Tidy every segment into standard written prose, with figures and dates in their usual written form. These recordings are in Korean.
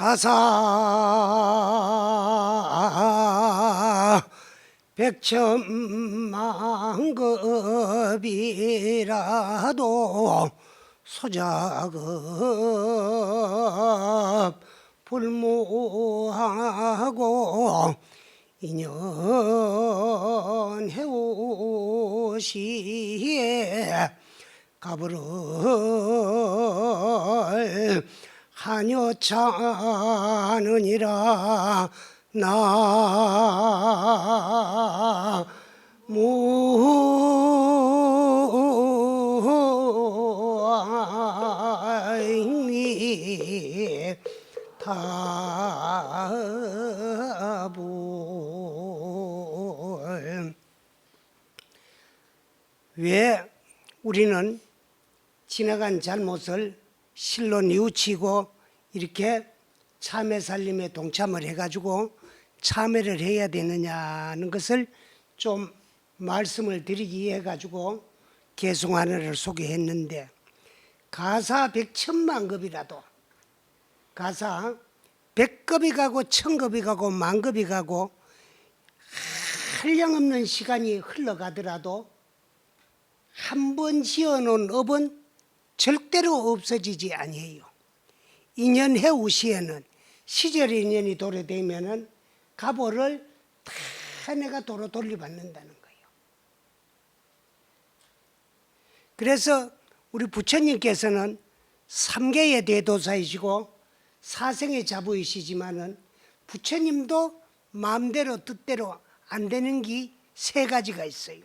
가사 백천만급이라도 소작업 불무하고 인연 해오시에 가부를 하녀차느니라 나무아이미 타불. 왜 우리는 지나간 잘못을 실로 뉘우치고 이렇게 참회 살림에 동참을 해가지고 참회를 해야 되느냐는 것을 좀 말씀을 드리기 위해 가지고 개송하나를 소개했는데, 가사 백천만급이라도, 가사 백급이 가고 천급이 가고 만급이 가고 한량없는 시간이 흘러가더라도 한 번 지어놓은 업은 절대로 없어지지 아니해요. 인연 해우시에는 시절 인연이 도래되면은 가보를 다 내가 도로 돌려받는다는 거예요. 그래서 우리 부처님께서는 삼계의 대도사이시고 사생의 자부이시지만은 부처님도 마음대로 뜻대로 안 되는 게 세 가지가 있어요.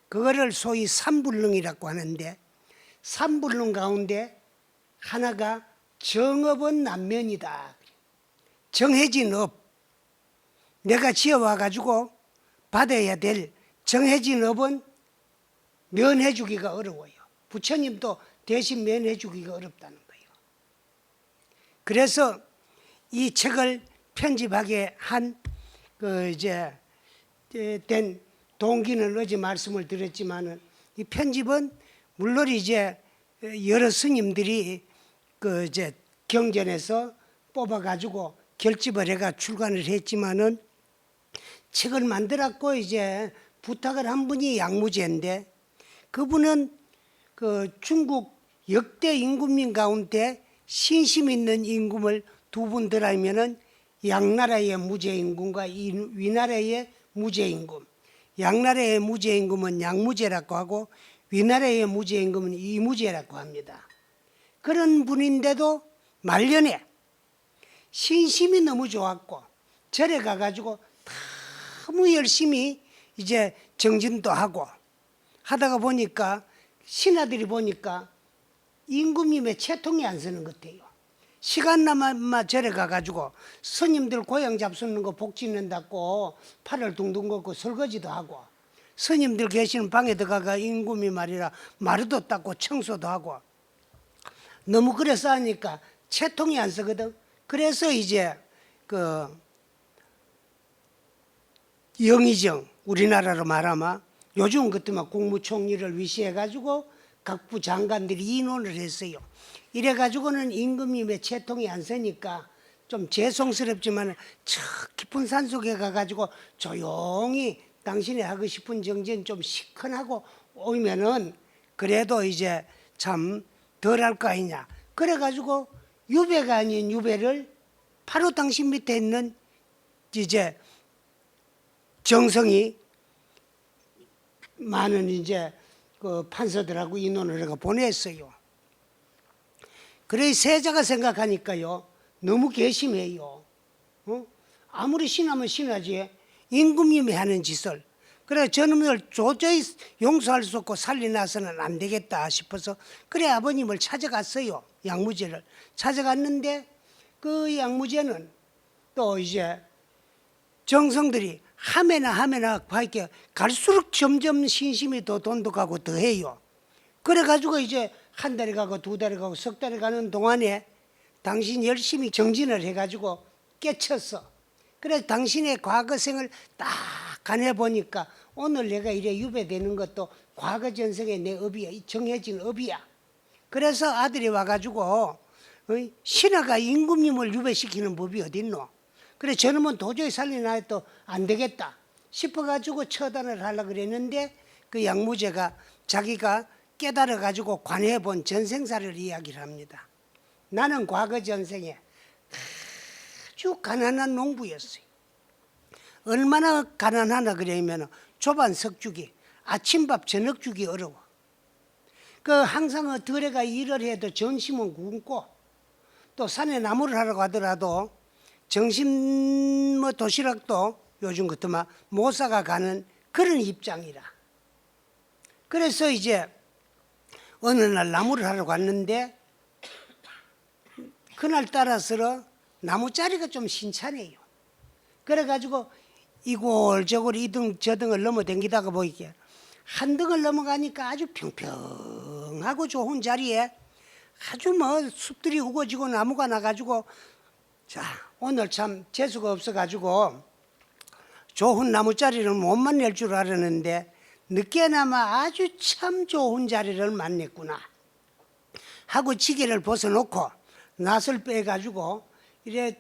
그거를 소위 삼불능이라고 하는데, 삼불능 가운데 하나가 정업은 난면이다. 정해진 업, 내가 지어와가지고 받아야 될 정해진 업은 면해주기가 어려워요. 부처님도 대신 면해주기가 어렵다는 거예요. 그래서 이 책을 편집하게 한 된 동기는 어제 말씀을 드렸지만은, 이 편집은 물론 이제 여러 스님들이 경전에서 뽑아가지고 결집을 해가 출간을 했지만은, 책을 만들었고 이제 부탁을 한 분이 양무제인데, 그분은 중국 역대 임금님 가운데 신심 있는 임금을 두 분 더하면은 양나라의 무제임금과 위나라의 무제임금, 양나라의 무제임금은 양무제라고 하고 위나라의 무제임금은 이무제라고 합니다. 그런 분인데도 말년에 신심이 너무 좋았고 절에 가가지고 너무 열심히 이제 정진도 하고 하다가 보니까 신하들이 보니까 임금님의 채통이 안 서는 것 같아요. 시간 남아만 절에 가가지고 스님들 고향 잡수는 거 복 짓는다고 팔을 둥둥 걷고 설거지도 하고, 스님들 계시는 방에 들어가가 임금이 말이라 마루도 닦고 청소도 하고, 너무 그래서 하니까 채통이 안 서거든. 그래서 이제 영의정, 우리나라로 말하면 요즘 그때만 국무총리를 위시해가지고 각부 장관들이 인원을 했어요. 이래가지고는 임금님의 채통이 안 서니까 좀 죄송스럽지만 저 깊은 산속에 가가지고 조용히 당신이 하고 싶은 정진 좀 시큰하고 오면은 그래도 이제 참 덜할 거 아니냐. 그래가지고 유배가 아닌 유배를 바로 당신 밑에 있는 이제 정성이 많은 이제 판사들하고 인원을 해가 보냈어요. 그래 세자가 생각하니까요, 너무 괘씸해요. 아무리 신하면 신하지 임금님이 하는 짓을. 그래 저놈을 도저히 용서할 수 없고 살려놔서는 안 되겠다 싶어서 그래 아버님을 찾아갔어요. 양무제를 찾아갔는데 그 양무제는 또 이제 정성들이 하면나 밝게 갈수록 점점 신심이 더 돈독하고 더해요. 그래가지고 이제 한 달이 가고 두 달이 가고 석 달이 가는 동안에 당신 열심히 정진을 해가지고 깨쳤어. 그래서 당신의 과거생을 딱 간해보니까 오늘 내가 이래 유배되는 것도 과거 전생의 내 업이야. 정해진 업이야. 그래서 아들이 와가지고 신하가 임금님을 유배시키는 법이 어딨노? 그래 저놈은 도저히 살려놔도 안 되겠다 싶어가지고 처단을 하려고 그랬는데 그 양무제가 자기가 깨달아가지고 관해본 전생사를 이야기를 합니다. 나는 과거 전생에 아주 가난한 농부였어요. 얼마나 가난하나 그러면 조반 석주기, 아침밥 저녁주기 어려워. 그 항상 들에가 일을 해도 점심은 굶고 또 산에 나무를 하러 가더라도 점심 도시락도 요즘 같으면 못 사가 가는 그런 입장이라. 그래서 이제 어느 날 나무를 하러 갔는데 그날 따라서 나무자리가 좀 신차네요. 그래가지고 이골저골 이등 저등을 넘어댕기다가 보이게 한 등을 넘어가니까 아주 평평하고 좋은 자리에 아주 숲들이 우거지고 나무가 나가지고 자 오늘 참 재수가 없어가지고 좋은 나무자리를 못 만날 줄 알았는데 늦게나마 아주 참 좋은 자리를 만났구나 하고 지게를 벗어놓고 낫을 빼가지고 이래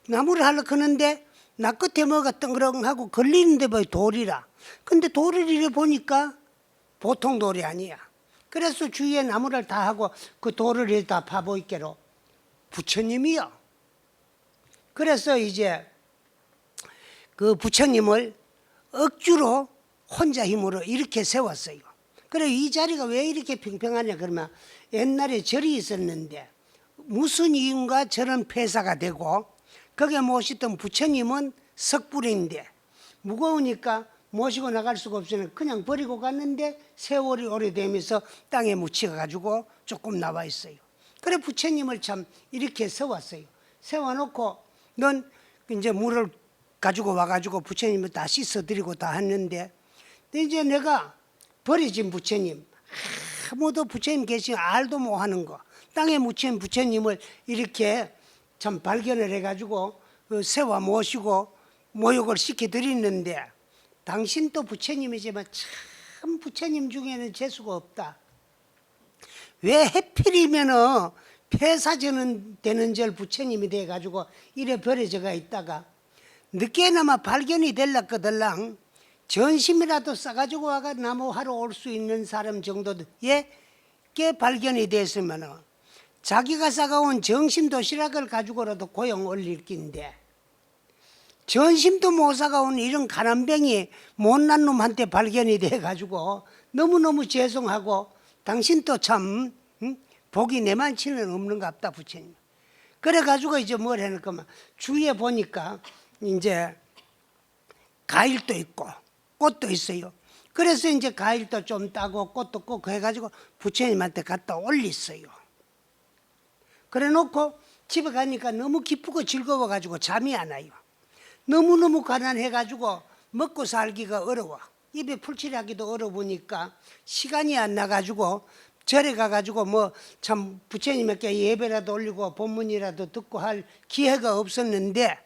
나무를 하려고 하는데 나 끝에 뭐가 덩그렁하고 걸리는데 뭐 돌이라. 근데 돌을 이래 보니까 보통 돌이 아니야. 그래서 주위에 나무를 다 하고 그 돌을 다 파보이께로 부처님이요. 그래서 이제 그 부처님을 억지로 혼자 힘으로 이렇게 세웠어요. 그래 이 자리가 왜 이렇게 평평하냐 그러면 옛날에 절이 있었는데 무슨 이유인가 저런 폐사가 되고 거기에 모시던 부처님은 석불인데 무거우니까 모시고 나갈 수가 없으니 그냥 버리고 갔는데 세월이 오래되면서 땅에 묻혀가지고 조금 나와 있어요. 그래 부처님을 참 이렇게 세웠어요. 세워놓고 넌 이제 물을 가지고 와가지고 부처님을 다 씻어드리고 다 했는데 이제 내가 버려진 부처님 아무도 부처님 계시면 알도 못하는 거 땅에 묻힌 부처님을 이렇게 참 발견을 해가지고 세워 모시고 모욕을 시켜드리는데 당신도 부처님이지만 참 부처님 중에는 재수가 없다. 왜 해필이면은 폐사되는 절 부처님이 돼가지고 이래 버려져가 있다가 늦게나마 발견이 될락거들랑 전심이라도 싸가지고 와가 나무하러 올 수 있는 사람 정도에 꽤 발견이 됐으면은 자기가 싸가온 정심 도시락을 가지고라도 고용 올릴 낀데 전심도 못 사가온 이런 가난뱅이 못난 놈한테 발견이 돼가지고 너무너무 죄송하고 당신도 참 복이 내만치는 없는갑다 부처님. 그래가지고 이제 뭘 해놓을까면 주위에 보니까 이제 과일도 있고 꽃도 있어요. 그래서 이제 과일도 좀 따고 꽃도 꽂고 해가지고 부처님한테 갖다 올렸어요. 그래 놓고 집에 가니까 너무 기쁘고 즐거워가지고 잠이 안 와요. 너무너무 가난해가지고 먹고 살기가 어려워. 입에 풀칠하기도 어려우니까 시간이 안 나가지고 절에 가가지고 뭐 참 부처님께 예배라도 올리고 법문이라도 듣고 할 기회가 없었는데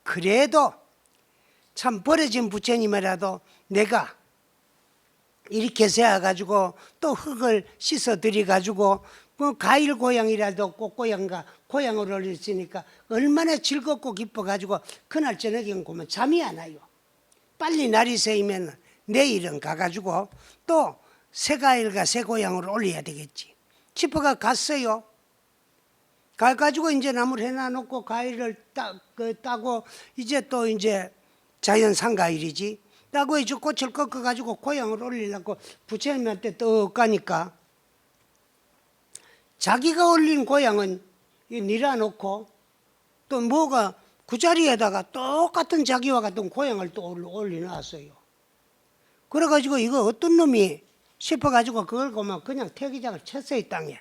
그래도 참 버려진 부처님이라도 내가 이렇게 세워가지고 또 흙을 씻어드려가지고 뭐 과일 고향이라도 꽃고향과 고향을 올렸으니까 얼마나 즐겁고 기뻐가지고 그날 저녁에 보면 잠이 안 와요. 빨리 날이 새이면 내일은 가가지고 또 새 과일과 새 고향을 올려야 되겠지 싶어가 갔어요. 가가지고 이제 나무를 해놔놓고 과일을 따고 이제 또 이제 자연 상과일이지 따고 이제 꽃을 꺾어가지고 고향을 올리려고 부처님한테 떡 가니까 자기가 올린 고향은 밀어놓고 또 뭐가 그 자리에다가 똑같은 자기와 같은 고향을 또 올려놨어요. 그래가지고 이거 어떤 놈이 싶어가지고 그걸 보면 그냥 태기장을 쳤어요 땅에.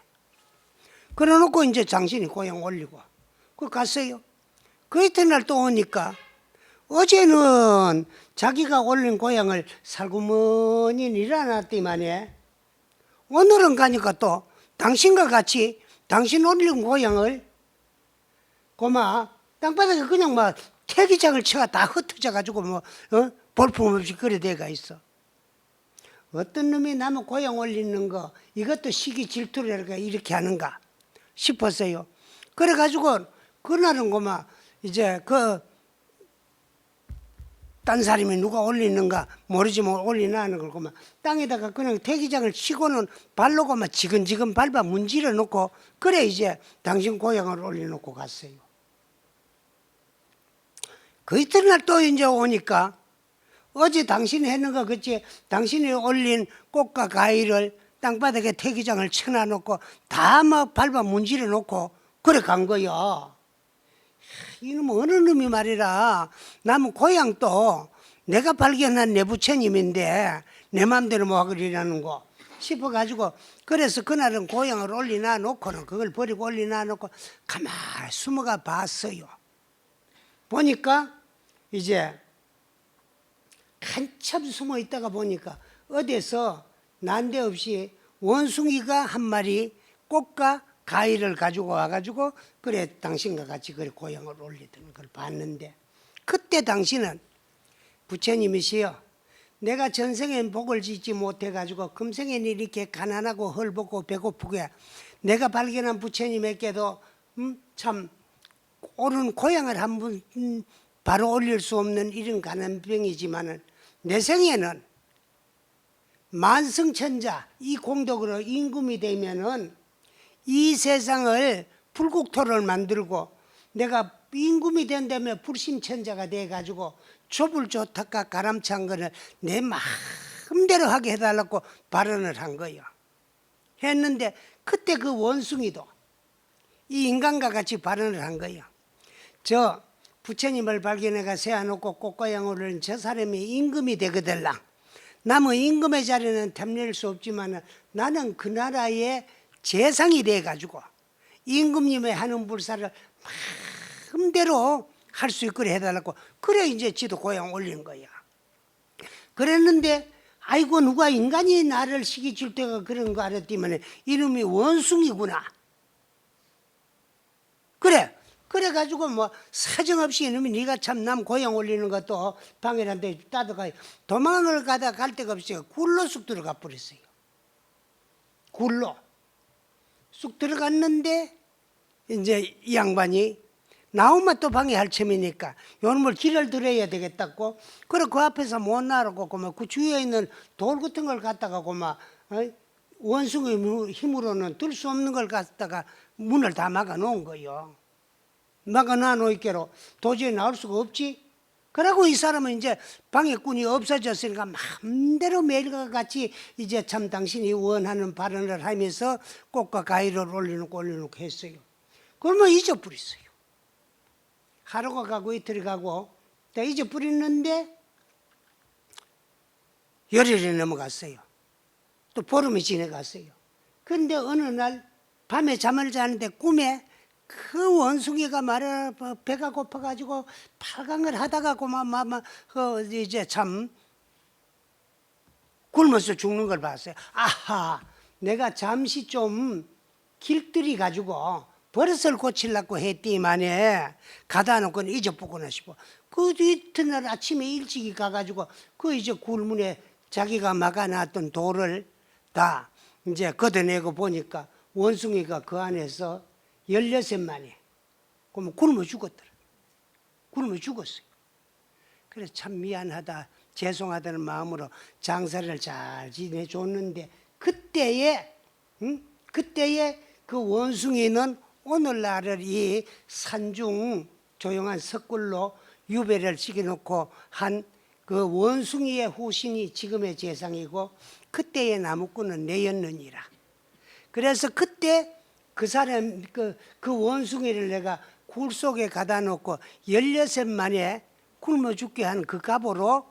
그래놓고 이제 당신이 고향 올리고 그 갔어요. 그 이튿날 또 오니까 어제는 자기가 올린 고향을 살구머니 일어났더만에 오늘은 가니까 또 당신과 같이 당신 올린 고향을 고마 땅바닥에 그냥 막 태기장을 쳐가 다 흩어져 가지고 뭐 볼품없이 그래 돼가 있어. 어떤 놈이 남의 고향 올리는 거 이것도 시기 질투를 이렇게 하는가 싶었어요. 그래가지고 그날은 고마 이제 딴 사람이 누가 올리는가 모르지만 올리나 하는 걸 고마 땅에다가 그냥 태기장을 치고는 발로 고마 지근지근 밟아 문질러 놓고 그래 이제 당신 고향을 올려놓고 갔어요. 그 이튿날 또 이제 오니까 어제 당신이 했는 거 그치? 당신이 올린 꽃과 과일을 땅바닥에 태기장을 쳐놔놓고 다 막 밟아 문질러 놓고 그래 간 거야. 이놈 어느 놈이 말이라 나는 고향도 내가 발견한 내 부처님인데 내 맘대로 뭐 하리라는 거 싶어가지고 그래서 그날은 고향을 올리놔 놓고는 그걸 버리고 올리놔 놓고 가만히 숨어가 봤어요. 보니까 이제 한참 숨어 있다가 보니까 어디서 난데없이 원숭이가 한 마리 꽃과 과일을 가지고 와가지고 그래 당신과 같이 그래 고향을 올리던 걸 봤는데 그때 당신은 부처님이시여 내가 전생엔 복을 짓지 못해가지고 금생엔 이렇게 가난하고 헐벗고 배고프게 내가 발견한 부처님에게도 참 옳은 고향을 한 번 바로 올릴 수 없는 이런 가난병이지만은 내 생에는 만승천자 이 공덕으로 임금이 되면은 이 세상을 불국토를 만들고 내가 임금이 된다면 불심천자가 돼가지고 좁을 좋다가 가람찬 거를 내 마음대로 하게 해달라고 발언을 한 거예요. 했는데 그때 그 원숭이도 이 인간과 같이 발언을 한 거예요. 저 부처님을 발견해가 세워놓고 꽃고향을 올린 저 사람이 임금이 되거들랑 남의 임금의 자리는 탐낼 수 없지만 나는 그 나라의 재상이 돼가지고 임금님의 하는 불사를 마음대로 할 수 있게 해달라고 그래 이제 지도 고향 올린 거야. 그랬는데 아이고 누가 인간이 나를 시기 줄 때가 그런 거 알았더니 이름이 원숭이구나. 그래가지고 뭐 사정없이 이놈이 네가 참 남 고향 올리는 것도 방해한데 따다가 도망을 가다 갈 데가 없어요. 굴로 쑥 들어가 버렸어요. 굴로 쑥 들어갔는데 이제 이 양반이 나오면 또 방해할 셈이니까 요놈을 길을 들어야 되겠다고 그래 그 앞에서 못 나르고 그 주위에 있는 돌 같은 걸 갖다가 원숭이 힘으로는 들 수 없는 걸 갖다가 문을 다 막아 놓은 거예요. 막아 놔놓기로 도저히 나올 수가 없지. 그러고 이 사람은 이제 방해꾼이 없어졌으니까 마음대로 매일과 같이 이제 참 당신이 원하는 발언을 하면서 꽃과 과일을 올려놓고 했어요. 그러면 잊어버렸어요. 하루가 가고 이틀이 가고 다 잊어버렸는데 열흘이 넘어갔어요. 또 보름이 지나갔어요. 그런데 어느 날 밤에 잠을 자는데 꿈에 그 원숭이가 말이야 배가 고파가지고 팔강을 하다가 이제 참 굶어서 죽는 걸 봤어요. 아하, 내가 잠시 좀 길들이 가지고 버릇을 고치려고 했더니만에 가다 놓고는 잊어보구나 싶어. 그 이튿날 아침에 일찍이 가가지고 그 이제 굴문에 자기가 막아놨던 돌을 다 이제 걷어내고 보니까 원숭이가 그 안에서 16마리 그러면 굶어 죽었더라. 굶어 죽었어요. 그래서 참 미안하다 죄송하다는 마음으로 장사를 잘 지내줬는데 그때에 그 원숭이는 오늘날을 이 산중 조용한 석굴로 유배를 시켜놓고 한 그 원숭이의 후신이 지금의 재상이고 그때의 나무꾼은 내였느니라. 그래서 그때 그 사람 그 원숭이를 내가 굴 속에 가다 놓고 16마리에 굶어 죽게 한 그 갑으로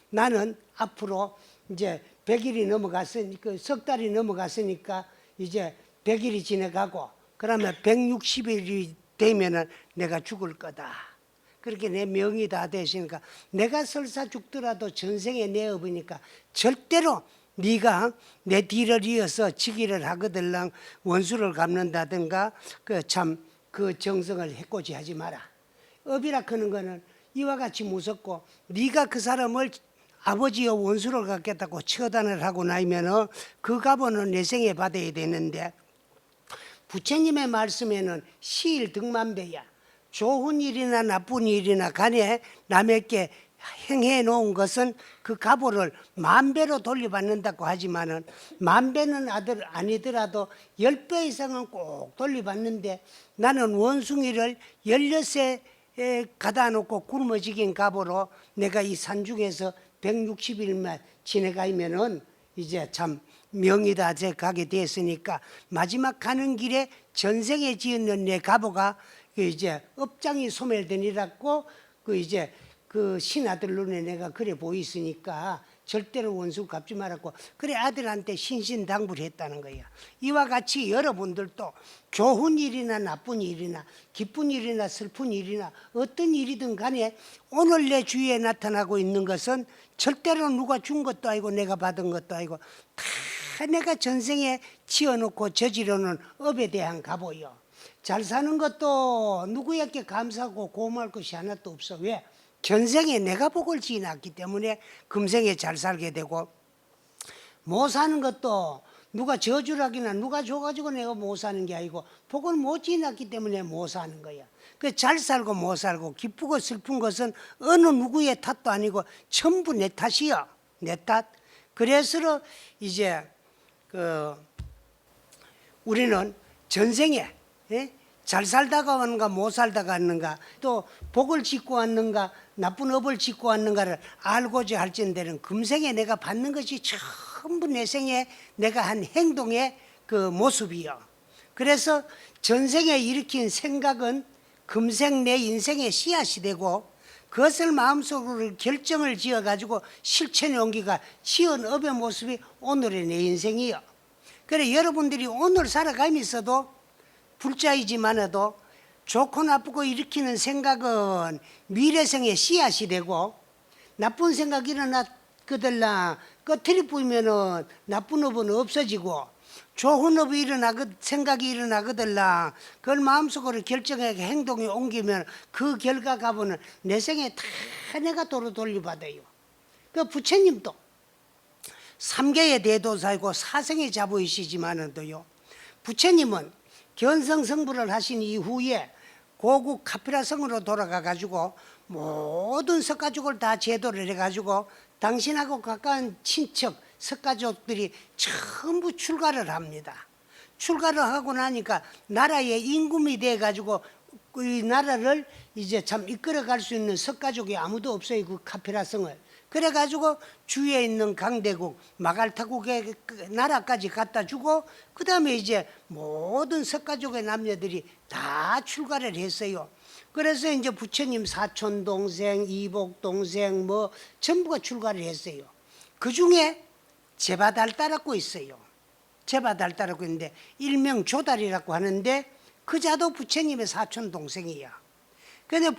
나는 앞으로 이제 100일이 넘어갔으니까 석 달이 넘어갔으니까 이제 100일이 지나가고 그러면 160일이 되면은 내가 죽을 거다. 그렇게 내 명이 다 되시니까 내가 설사 죽더라도 전생에 내 업이니까 절대로 네가 내 뒤를 이어서 지기를 하거들랑 원수를 갚는다든가 그 정성을 해코지 하지 마라. 업이라 하는 거는 이와 같이 무섭고 네가 그 사람을 아버지여 원수를 갚겠다고 처단을 하고 나면은 그 값은 내 생에 받아야 되는데 부처님의 말씀에는 시일등만배야. 좋은 일이나 나쁜 일이나 간에 남에게 행해 놓은 것은 그 가보를 만배로 돌려받는다고 하지만은 만배는 아니더라도 10배 이상은 꼭 돌려받는데 나는 원숭이를 16에 가다 놓고 굶어지긴 가보로 내가 이 산중에서 160일만 지내가면은 이제 참 명이다 제 가게 됐으니까 마지막 가는 길에 전생에 지었는 내 가보가 이제 업장이 소멸되니라고 그 이제 그 신아들 눈에 내가 그래 보이으니까 절대로 원수 갚지 말았고 그래 아들한테 신신당부를 했다는 거야. 이와 같이 여러분들도 좋은 일이나 나쁜 일이나 기쁜 일이나 슬픈 일이나 어떤 일이든 간에 오늘 내 주위에 나타나고 있는 것은 절대로 누가 준 것도 아니고 내가 받은 것도 아니고 다 내가 전생에 지어놓고 저지르는 업에 대한 값이요. 잘 사는 것도 누구에게 감사하고 고마울 것이 하나도 없어. 왜? 전생에 내가 복을 지어놨기 때문에 금생에 잘 살게 되고, 못 사는 것도 누가 저주라기나 누가 줘가지고 내가 못 사는 게 아니고 복을 못 지어놨기 때문에 못 사는 거야. 그 잘 살고 못 살고 기쁘고 슬픈 것은 어느 누구의 탓도 아니고 전부 내 탓이야. 내 탓. 그래서 이제 우리는 전생에 잘 살다가 왔는가 못 살다가 왔는가 또 복을 짓고 왔는가 나쁜 업을 짓고 왔는가를 알고자 할진대는 금생에 내가 받는 것이 전부 내 생에 내가 한 행동의 그 모습이요. 그래서 전생에 일으킨 생각은 금생 내 인생의 씨앗이 되고 그것을 마음속으로 결정을 지어가지고 실천에 옮기가 지은 업의 모습이 오늘의 내 인생이요. 그래 여러분들이 오늘 살아가면서도 불자이지만도 좋고 나쁘고 일으키는 생각은 미래생의 씨앗이 되고 나쁜 생각이 일어나거들라 꺼트리 뿌리면은 나쁜 업은 없어지고 좋은 업이 생각이 일어나거들라 그걸 마음속으로 결정하게 행동에 옮기면 그 결과 값은 내 생에 다 내가 도로 돌려받아요. 그 부처님도 3계의 대도사이고 사생의 자부이시지만은도요 부처님은 견성성불을 하신 이후에 고국 카피라성으로 돌아가 가지고 모든 석가족을 다 제도를 해가지고 당신하고 가까운 친척 석가족들이 전부 출가를 합니다. 출가를 하고 나니까 나라의 임금이 돼 가지고 이 나라를 이제 참 이끌어갈 수 있는 석가족이 아무도 없어요. 그 카피라성을. 그래가지고 주위에 있는 강대국 마갈타국의 나라까지 갖다 주고 그 다음에 이제 모든 석가족의 남녀들이 다 출가를 했어요. 그래서 이제 부처님 사촌 동생, 이복 동생 뭐 전부가 출가를 했어요. 그 중에 제바달 따랐고 있어요. 제바달 따랐고 있는데 일명 조달이라고 하는데 그자도 부처님의 사촌 동생이야. 그런데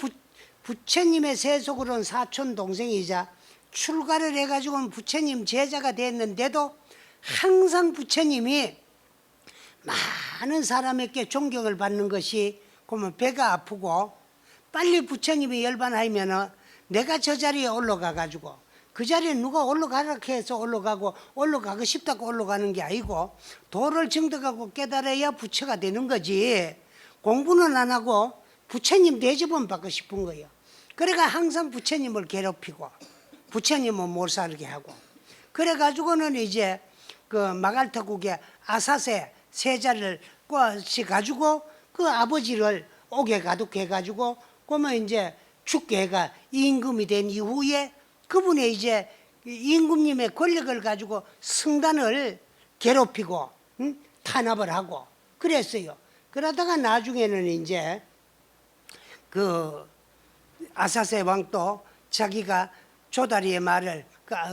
부처님의 세속으로는 사촌 동생이자 출가를 해가지고 부처님 제자가 됐는데도 항상 부처님이 많은 사람에게 존경을 받는 것이 그러면 배가 아프고 빨리 부처님이 열반하면 내가 저 자리에 올라가 가지고 그 자리에 누가 올라가라 해서 올라가고 올라가고 싶다고 올라가는 게 아니고 도를 증득하고 깨달아야 부처가 되는 거지. 공부는 안 하고 부처님 대접은 받고 싶은 거예요. 그러니까 항상 부처님을 괴롭히고 부처님은 못 살게 하고 그래가지고는 이제 그 마갈타국의 아사세 세자를 꼬시 가지고 그 아버지를 옥에 가두게 가지고 그러면 이제 죽게 해가 임금이 된 이후에 그분의 이제 임금님의 권력을 가지고 성단을 괴롭히고 탄압을 하고 그랬어요. 그러다가 나중에는 이제 그 아사세 왕도 자기가 조다리의 말을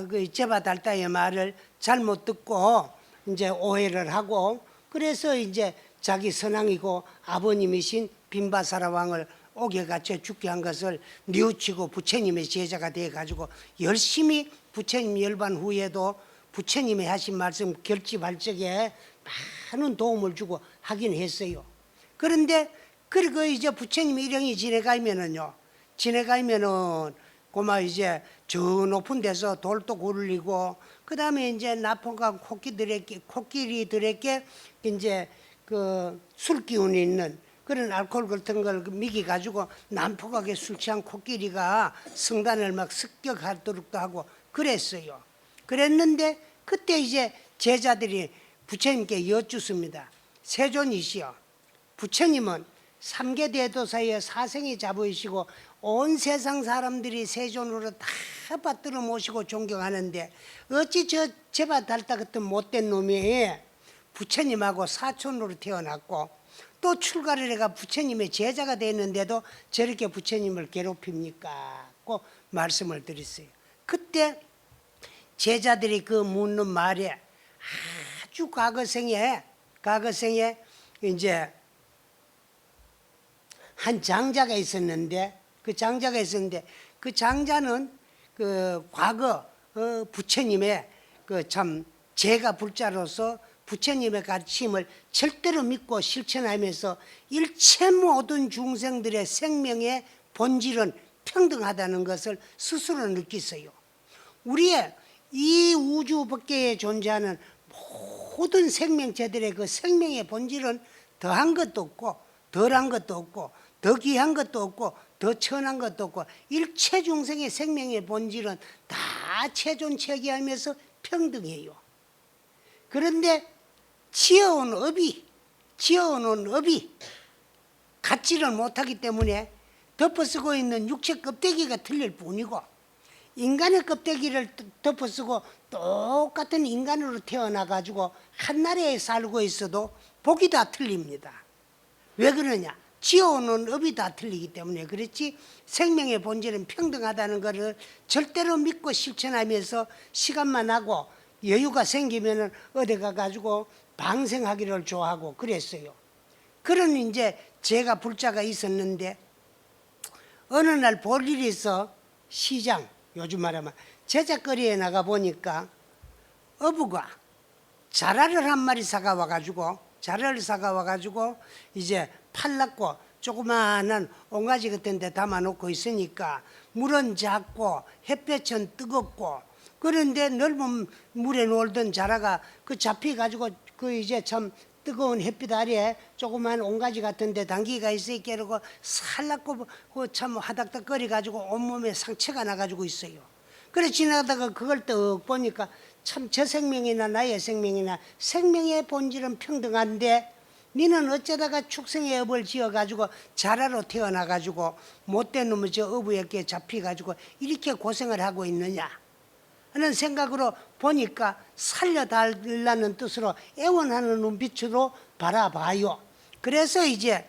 그 제바달다의 말을 잘못 듣고 이제 오해를 하고 그래서 이제 자기 선왕이고 아버님이신 빈바사라 왕을 옥에 갇혀 죽게 한 것을 뉘우치고 부처님의 제자가 돼 가지고 열심히 부처님 열반 후에도 부처님이 하신 말씀 결집할 적에 많은 도움을 주고 하긴 했어요. 그런데 그리고 이제 부처님이 일행이 지내가면은요 고마 이제 저 높은 데서 돌도 굴리고 그 다음에 이제 나포가 코끼리들에게 이제 그 술 기운이 있는 그런 알코올 같은 걸 미기 가지고 난폭하게 술 취한 코끼리가 성단을 막 습격하도록도 하고 그랬어요. 그랬는데 그때 이제 제자들이 부처님께 여쭙습니다. 세존이시여, 부처님은 삼계 대도사의 사생이 자부이시고 온 세상 사람들이 세존으로 다 받들어 모시고 존경하는데 어찌 저 제바 달다 같은 못된 놈이 부처님하고 사촌으로 태어났고 또 출가를 해가 부처님의 제자가 되는데도 저렇게 부처님을 괴롭힙니까? 고 말씀을 드렸어요. 그때 제자들이 그 묻는 말에 아주 과거생에 이제 한 장자가 있었는데 그 장자는 그 과거 부처님의 그 참 제가 불자로서 부처님의 가르침을 절대로 믿고 실천하면서 일체 모든 중생들의 생명의 본질은 평등하다는 것을 스스로 느꼈어요. 우리의 이 우주 밖에 존재하는 모든 생명체들의 그 생명의 본질은 더한 것도 없고 덜한 것도 없고 더 귀한 것도 없고 더 천한 것도 없고 일체 중생의 생명의 본질은 다 체존체계하면서 평등해요. 그런데 지어온 업이 갖지를 못하기 때문에 덮어쓰고 있는 육체 껍데기가 틀릴 뿐이고 인간의 껍데기를 덮어쓰고 똑같은 인간으로 태어나가지고 한 나라에 살고 있어도 복이 다 틀립니다. 왜 그러냐? 지어오는 업이 다 틀리기 때문에 그렇지 생명의 본질은 평등하다는 것을 절대로 믿고 실천하면서 시간만 하고 여유가 생기면은 어디 가가지고 방생하기를 좋아하고 그랬어요. 그런 이제 제가 불자가 있었는데 어느 날 볼 일이 있어 시장 요즘 말하면 제작거리에 나가 보니까 어부가 자라를 한 마리 사가 와가지고 이제 팔랐고 조그마한 옹가지 같은 데 담아놓고 있으니까 물은 작고 햇볕은 뜨겁고 그런데 넓은 물에 놀던 자라가 그 잡혀가지고 그 이제 참 뜨거운 햇빛 아래에 조그마한 옹가지 같은 데 당기가 있으니까 이러고 살랐고 그 참 화닥닥거리 가지고 온몸에 상처가 나가지고 있어요. 그래 지나가다가 그걸 떡 보니까 참 저 생명이나 나의 생명이나 생명의 본질은 평등한데 니는 어쩌다가 축생의 업을 지어가지고 자라로 태어나가지고 못된 놈의 저 어부에게 잡혀가지고 이렇게 고생을 하고 있느냐 하는 생각으로 보니까 살려달라는 뜻으로 애원하는 눈빛으로 바라봐요. 그래서 이제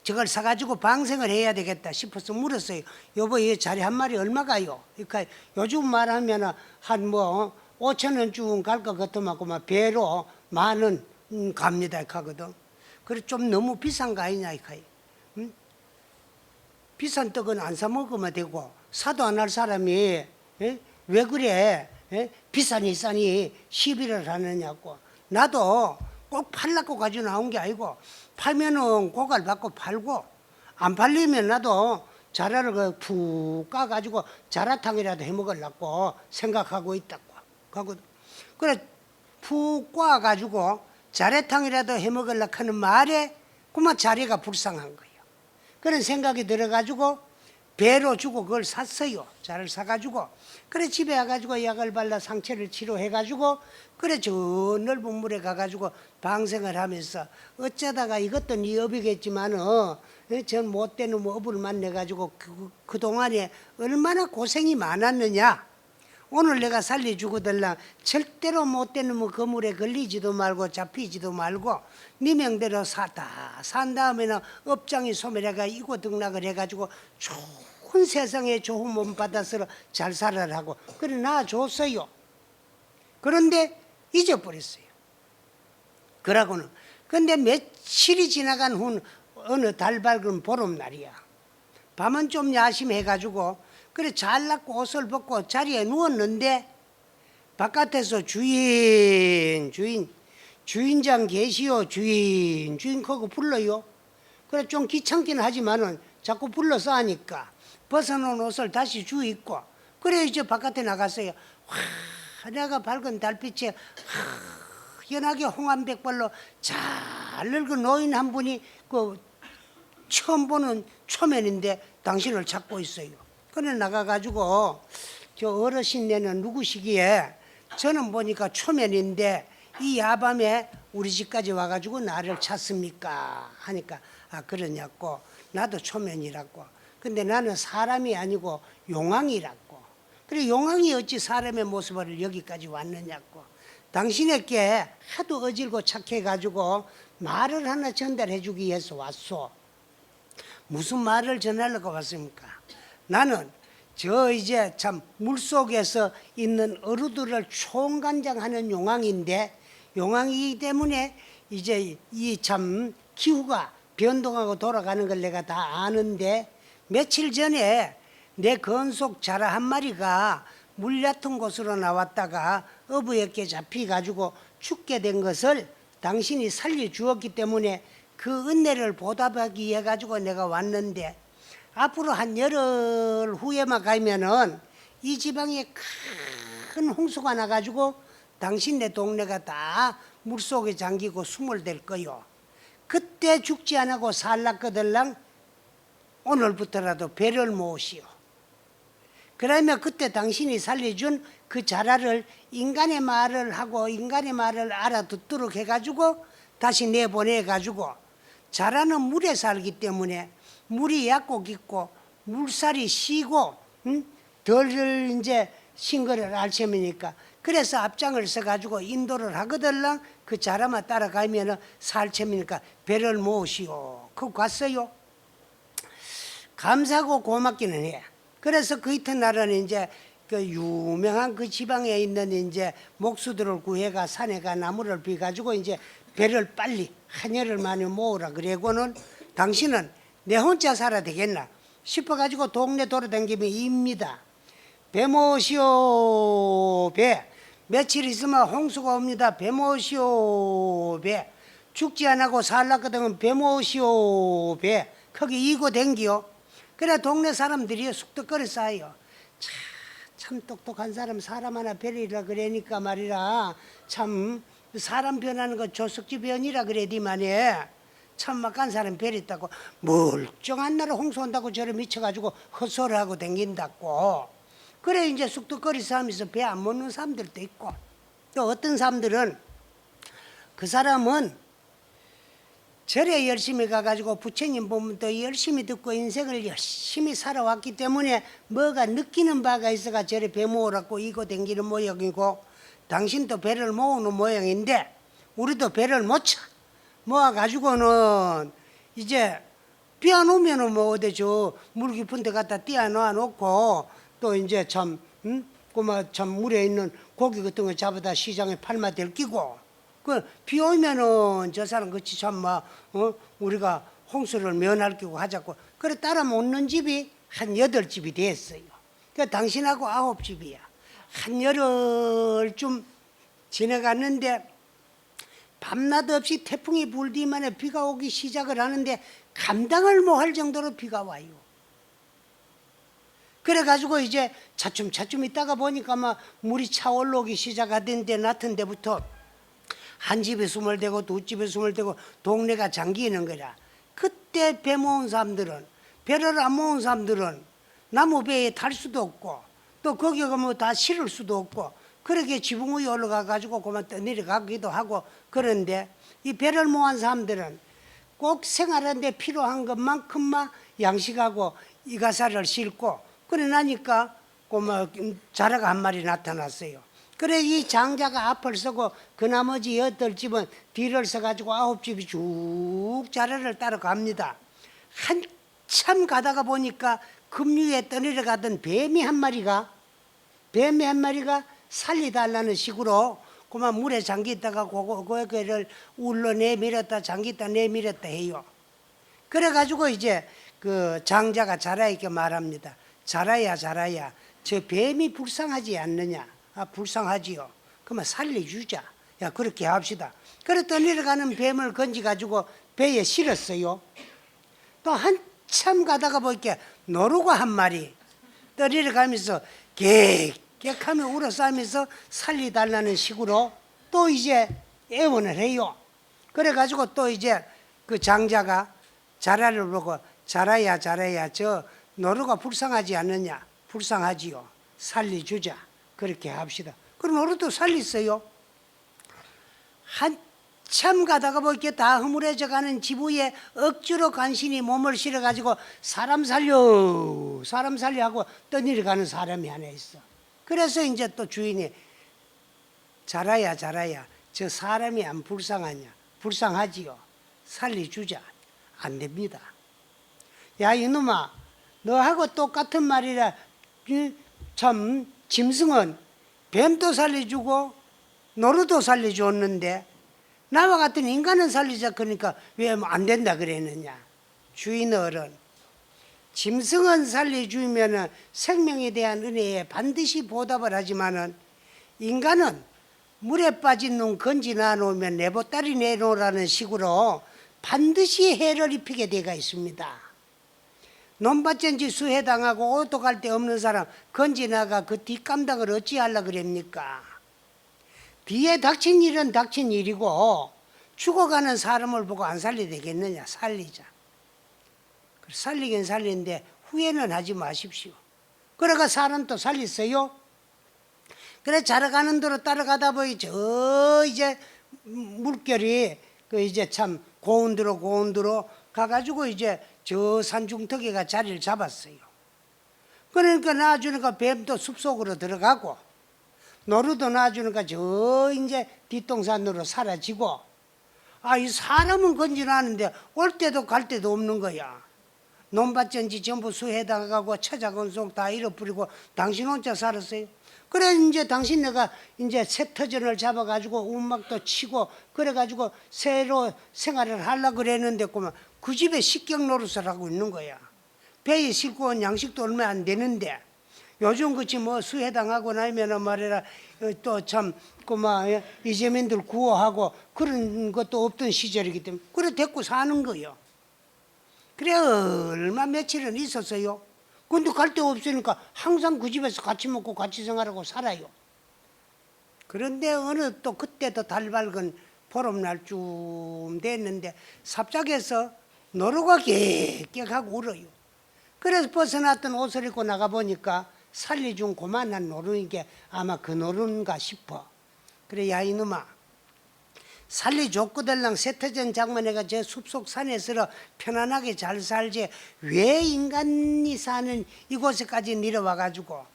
저걸 사가지고 방생을 해야 되겠다 싶어서 물었어요. 여보 이 자리 한 마리 얼마가요? 그러니까 요즘 말하면 한 뭐 5,000원쯤 갈 것 같으면 막 배로 10,000원 갑니다 가거든. 그래 좀 너무 비싼 거 아니냐 이카이. 응? 비싼 떡은 안 사 먹으면 되고 사도 안 할 사람이 왜 그래? 비싸니 싸니 시비를 하느냐고. 나도 꼭 팔라고 가지고 나온 게 아니고 팔면은 고갈 받고 팔고 안 팔리면 나도 자라를 푹 까가지고 자라탕이라도 해 먹으려고 생각하고 있다고 하거든. 그래 푹 꽈가지고 자라탕이라도 해 먹으려고 하는 말에 그만 자리가 불쌍한 거예요. 그런 생각이 들어가지고 배로 주고 그걸 샀어요. 자를 사가지고 그래 집에 와가지고 약을 발라 상처를 치료해가지고 그래 저 넓은 물에 가가지고 방생을 하면서 어쩌다가 이것도 네 업이겠지만 전 못된 놈 업을 만나가지고 그동안에 얼마나 고생이 많았느냐. 오늘 내가 살려주고들라 절대로 못된 놈의 거물에 걸리지도 말고 잡히지도 말고 네 명대로 산 다음에는 업장이 소멸해가 이고 등락을 해가지고 좋은 세상에 좋은 몸 받아서 잘 살아라고 그래 놔줬어요. 그런데 잊어버렸어요. 그러고는 근데 며칠이 지나간 후 어느 달 밝은 보름날이야. 밤은 좀 야심해가지고 그래 잘났고 옷을 벗고 자리에 누웠는데 바깥에서 주인장 계시오 주인 하고 불러요. 그래 좀 귀찮긴 하지만은 자꾸 불러서 하니까 벗어놓은 옷을 다시 입고 그래 이제 바깥에 나갔어요. 환하가 밝은 달빛에 희연하게 홍안백발로 잘 늙은 노인 한 분이 그 처음 보는 초면인데 당신을 찾고 있어요. 그래 나가가지고 저 어르신네는 누구시기에 저는 보니까 초면인데 이 야밤에 우리 집까지 와가지고 나를 찾습니까? 하니까 아 그러냐고 나도 초면이라고. 근데 나는 사람이 아니고 용왕이라고. 그래 용왕이 어찌 사람의 모습을 여기까지 왔느냐고. 당신에게 하도 어질고 착해가지고 말을 하나 전달해 주기 위해서 왔소. 무슨 말을 전하려고 왔습니까? 나는 저 이제 참 물속에서 있는 어루들을 총관장하는 용왕인데 용왕이기 때문에 이제 이 참 기후가 변동하고 돌아가는 걸 내가 다 아는데 며칠 전에 내 건속 자라 한 마리가 물 얕은 곳으로 나왔다가 어부에게 잡혀가지고 죽게 된 것을 당신이 살려주었기 때문에 그 은혜를 보답하기 위해 가지고 내가 왔는데 앞으로 한 열흘 후에만 가면은 이 지방에 큰 홍수가 나가지고 당신네 동네가 다 물속에 잠기고 수몰될 거요. 그때 죽지 않고 살락거들랑 오늘부터라도 배를 모으시오. 그러면 그때 당신이 살려준 그 자라를 인간의 말을 하고 인간의 말을 알아듣도록 해가지고 다시 내보내가지고 자라는 물에 살기 때문에 물이 얕고 깊고 물살이 시고 덜 이제 신 거를 알체면이니까 그래서 앞장을 서가지고 인도를 하거들랑 그 자라만 따라가면은 살체면이니까 배를 모으시오. 그거 갔어요. 감사하고 고맙기는 해. 그래서 그 이튿날은 이제 그 유명한 그 지방에 있는 이제 목수들을 구해가 산에 가 나무를 비가지고 이제 배를 빨리 한 열흘 만에 모으라 그래고는 당신은 내 혼자 살아야 되겠나 싶어가지고 동네 돌아다니면 입니다. 배 모시오 배. 며칠 있으면 홍수가 옵니다. 배 모시오 배. 죽지 않고 살락거든 배 모시오 배. 거기 이고 댕기요. 그래 동네 사람들이 쑥덕거려 쌓여. 참 똑똑한 사람 하나 베리라 그러니까 말이라 참 사람 변하는 거 조석지 변이라 그래디만에 참 막한 사람 베렸다고 멀쩡한 나라 홍수 온다고 저를 미쳐가지고 헛소리하고 댕긴다고. 그래 이제 쑥덕거리 싸면서 배 안 먹는 사람들도 있고 또 어떤 사람들은 그 사람은 절에 열심히 가가지고 부처님 보면 또 열심히 듣고 인생을 열심히 살아왔기 때문에 뭐가 느끼는 바가 있어가 절에 배 모으라고 이고 댕기는 모양이고 당신도 배를 모으는 모양인데 우리도 배를 못 쳐. 모아가지고는 이제 비 안 오면은 뭐 어디 저 물 깊은 데 갖다 띄어놓아 놓고 또 이제 참 그만 참 물에 있는 고기 같은 거 잡아다 시장에 팔마 들끼고 그 비 오면은 저 사람 그치 참마 우리가 홍수를 면할 끼고 하자고 그래 따라 먹는 집이 한 8집이 됐어요. 그 당신하고 9집이야. 한 열흘쯤 지나갔는데 밤낮 없이 태풍이 불디만에 비가 오기 시작을 하는데 감당을 못 할 정도로 비가 와요. 그래가지고 이제 차츰 있다가 보니까 막 물이 차올라오기 시작하던데 낮은 데부터 한 집에 숨을 대고 두 집에 숨을 대고 동네가 잠기는 거라. 그때 배 모은 사람들은 배를 안 모은 사람들은 나무 배에 탈 수도 없고 또 거기 가면 다 실을 수도 없고 그렇게 지붕 위에 올라가 가지고 그만 내려가기도 하고 그런데 이 배를 모은 사람들은 꼭 생활하는데 필요한 것만큼만 양식하고 이가사를 싣고 그래 나니까 그만 자라가 한 마리 나타났어요. 그래 이 장자가 앞을 서고 그 나머지 8집은 뒤를 서가지고 9집이 쭉 자라를 따라갑니다. 한참 가다가 보니까 급류에 떠내려가던 뱀이 한 마리가 살리달라는 식으로 그만 물에 잠기다가 그거를 울러 내밀었다 잠기다 내밀었다 해요. 그래가지고 이제 그 장자가 자라에게 말합니다. 자라야 저 뱀이 불쌍하지 않느냐. 아, 불쌍하지요. 그러면 살려주자. 야 그렇게 합시다. 그래 떠내려가는 뱀을 건져가지고 배에 실었어요. 또 한참 가다가 보니까 노루가 한 마리 떠내려가면서 객하며 울어싸면서 살리달라는 식으로 또 이제 애원을 해요. 그래가지고 또 이제 그 장자가 자라를 보고 자라야 저 노루가 불쌍하지 않느냐. 불쌍하지요. 살려주자. 그렇게 합시다. 그럼 노루도 살렸어요. 한참 가다가 보니까 다 허물어져 가는 지부에 억지로 간신히 몸을 실어가지고 사람 살려 하고 떠내려가는 사람이 하나 있어. 그래서 이제 또 주인이 자라야 저 사람이 안 불쌍하냐. 불쌍하지요. 살려주자. 안 됩니다. 야 이놈아 너하고 똑같은 말이라 참 짐승은 뱀도 살려주고 노루도 살려줬는데 나와 같은 인간은 살리자 그러니까 왜 안 된다 그랬느냐. 주인 어른 짐승은 살려주면 생명에 대한 은혜에 반드시 보답을 하지만은 인간은 물에 빠진 놈 건지 놔놓으면 내보따리 내놓으라는 식으로 반드시 해를 입히게 되어 있습니다. 논밭전지 수해당하고 오도 갈 데 없는 사람 건지 나가 그 뒷감당을 어찌하려 그럽니까? 뒤에 닥친 일은 닥친 일이고 죽어가는 사람을 보고 안 살려야 되겠느냐. 살리자. 살리긴 살리는데 후회는 하지 마십시오. 그래가 사람도 살렸어요. 그래 자라가는 대로 따라가다 보니 저 이제 물결이 그 이제 참 고운드로 가가지고 이제 저 산중턱에가 자리를 잡았어요. 그러니까 나중에가 뱀도 숲속으로 들어가고 노루도 나중에가 저 이제 뒷동산으로 사라지고 이 사람은 건진하는데 올 때도 갈 때도 없는 거야. 논밭전지 전부 수해당하고 처자건속 다 잃어버리고 당신 혼자 살았어요. 그래 이제 당신 내가 이제 새터전을 잡아가지고 운막도 치고 그래가지고 새로 생활을 하려고 그랬는데 그 집에 식경 노릇을 하고 있는 거야. 배에 싣고 온 양식도 얼마 안 되는데 요즘 그치 뭐 수해당하고 나면은 말이라 또 참 그만 이재민들 구호하고 그런 것도 없던 시절이기 때문에 그래 데리고 사는 거요. 그래 얼마 며칠은 있었어요. 근데 갈 데 없으니까 항상 그 집에서 같이 먹고 같이 생활하고 살아요. 그런데 어느 또 그때도 달 밝은 보름날쯤 됐는데 삽작에서 노루가 깨끗하고 울어요. 그래서 벗어났던 옷을 입고 나가보니까 살려준 고만한 노루인 게 아마 그 노루인가 싶어. 그래 야 이놈아 살려줬거들랑 세터전 장만해가 저 숲속 산에서 편안하게 잘 살지 왜 인간이 사는 이곳에까지 내려와가지고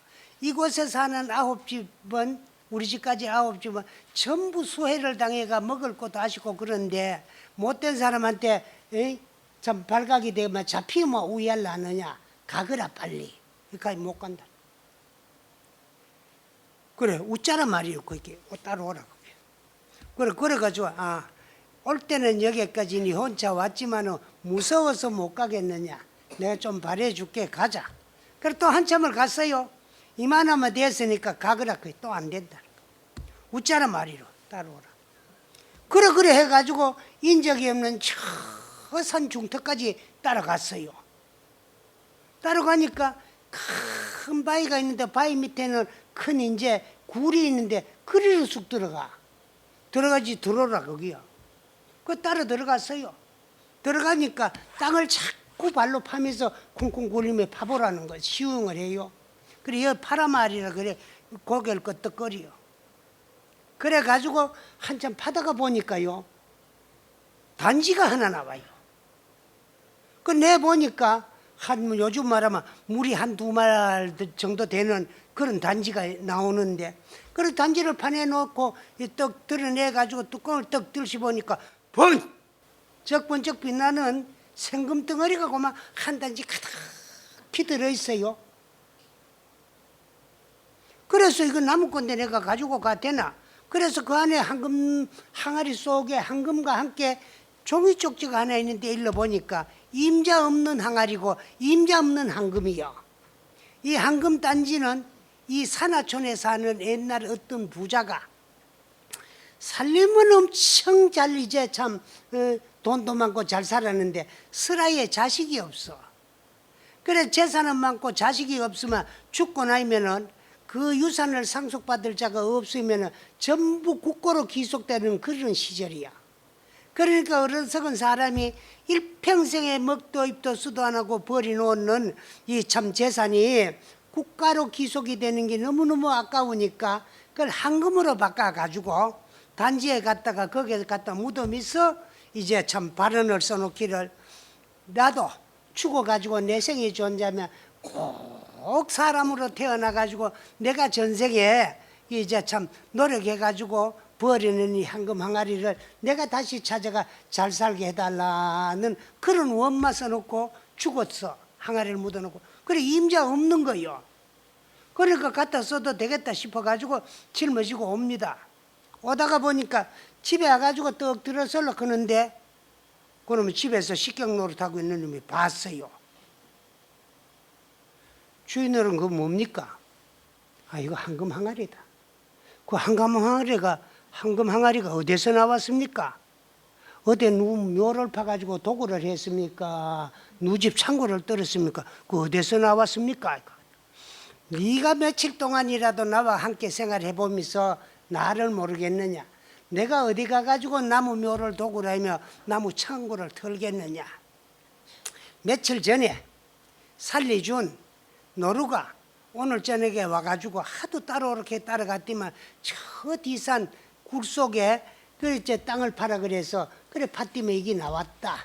이곳에 사는 9집은 우리 집까지 9집은 전부 수해를 당해가 먹을 것도 아시고 그런데 못된 사람한테 참 발각이 되면 잡히면 우회할라 하느냐. 가거라 빨리. 여기까지 못 간다. 그래 웃자란 말이요. 그게 따라오라고. 그래가지고 올 때는 여기까지 니 혼자 왔지만은 무서워서 못 가겠느냐. 내가 좀 바래줄게 가자. 그래 또 한참을 갔어요. 이만하면 됐으니까 가거라. 그게 또 안 된다. 웃자란 말이로 따라오라. 그래 해가지고 인적이 없는 저 산 중턱까지 따라갔어요. 따라가니까 큰 바위가 있는데 바위 밑에는 큰 이제 굴이 있는데 그리로 쑥 들어가지 들어오라 거기요. 그 따라 들어갔어요. 들어가니까 땅을 자꾸 발로 파면서 쿵쿵 굴리며 파보라는 거 시흥을 해요. 그래 여기 파라말이라 그래 고개를 끄덕거려요. 그래 가지고 한참 파다가 보니까요 단지가 하나 나와요. 그 내 보니까 한 요즘 말하면 물이 한두 말 정도 되는 그런 단지가 나오는데 그 단지를 파내놓고 떡 드러내가지고 뚜껑을 떡 들시 보니까 번쩍 빛나는 생금덩어리가 그만 한 단지 가득히 들어있어요. 그래서 이거 남은 건데 내가 가지고 가 되나? 그래서 그 안에 황금 항아리 속에 황금과 함께 종이 쪽지가 하나 있는데 일러보니까 임자 없는 항아리고 임자 없는 황금이요. 이 황금 단지는 이 산하촌에 사는 옛날 어떤 부자가 살림은 엄청 잘 이제 참 돈도 많고 잘 살았는데 슬하에 자식이 없어. 그래 재산은 많고 자식이 없으면 죽고 나면은 그 유산을 상속받을 자가 없으면 전부 국고로 귀속되는 그런 시절이야. 그러니까 어리석은 사람이 일평생에 먹도 입도 수도 안 하고 버려놓는 이 참 재산이 국가로 귀속이 되는 게 너무너무 아까우니까 그걸 황금으로 바꿔가지고 단지에 갔다가 거기에 갖다 묻어미서 이제 참 발언을 써놓기를, 나도 죽어가지고 내 생이 존재하면 꼭 사람으로 태어나가지고 내가 전생에 이제 참 노력해가지고 버리는 이 황금 항아리를 내가 다시 찾아가 잘 살게 해달라는 그런 원마 써놓고 죽었어. 항아리를 묻어놓고. 그래 임자 없는 거요. 그러니까 갖다 써도 되겠다 싶어가지고 짊어지고 옵니다. 오다가 보니까 집에 와가지고 떡 들어설러 그는데 그러면 집에서 식경 노릇하고 있는 놈이 봤어요. 주인어른 그거 뭡니까? 아 이거 황금 항아리다. 그 황금 항아리가 어디서 나왔습니까? 어디 누 묘를 파가지고 도구를 했습니까? 누집 창고를 떨었습니까? 그 어디서 나왔습니까? 네가 며칠 동안이라도 나와 함께 생활해보면서 나를 모르겠느냐? 내가 어디 가가지고 나무 묘를 도구로 하며 나무 창고를 털겠느냐? 며칠 전에 살리준 노루가 오늘 저녁에 와가지고 하도 이렇게 따라갔더만 저 뒤산 굴 속에 그 이제 땅을 파라 그래서 그래 팠더니 이게 나왔다.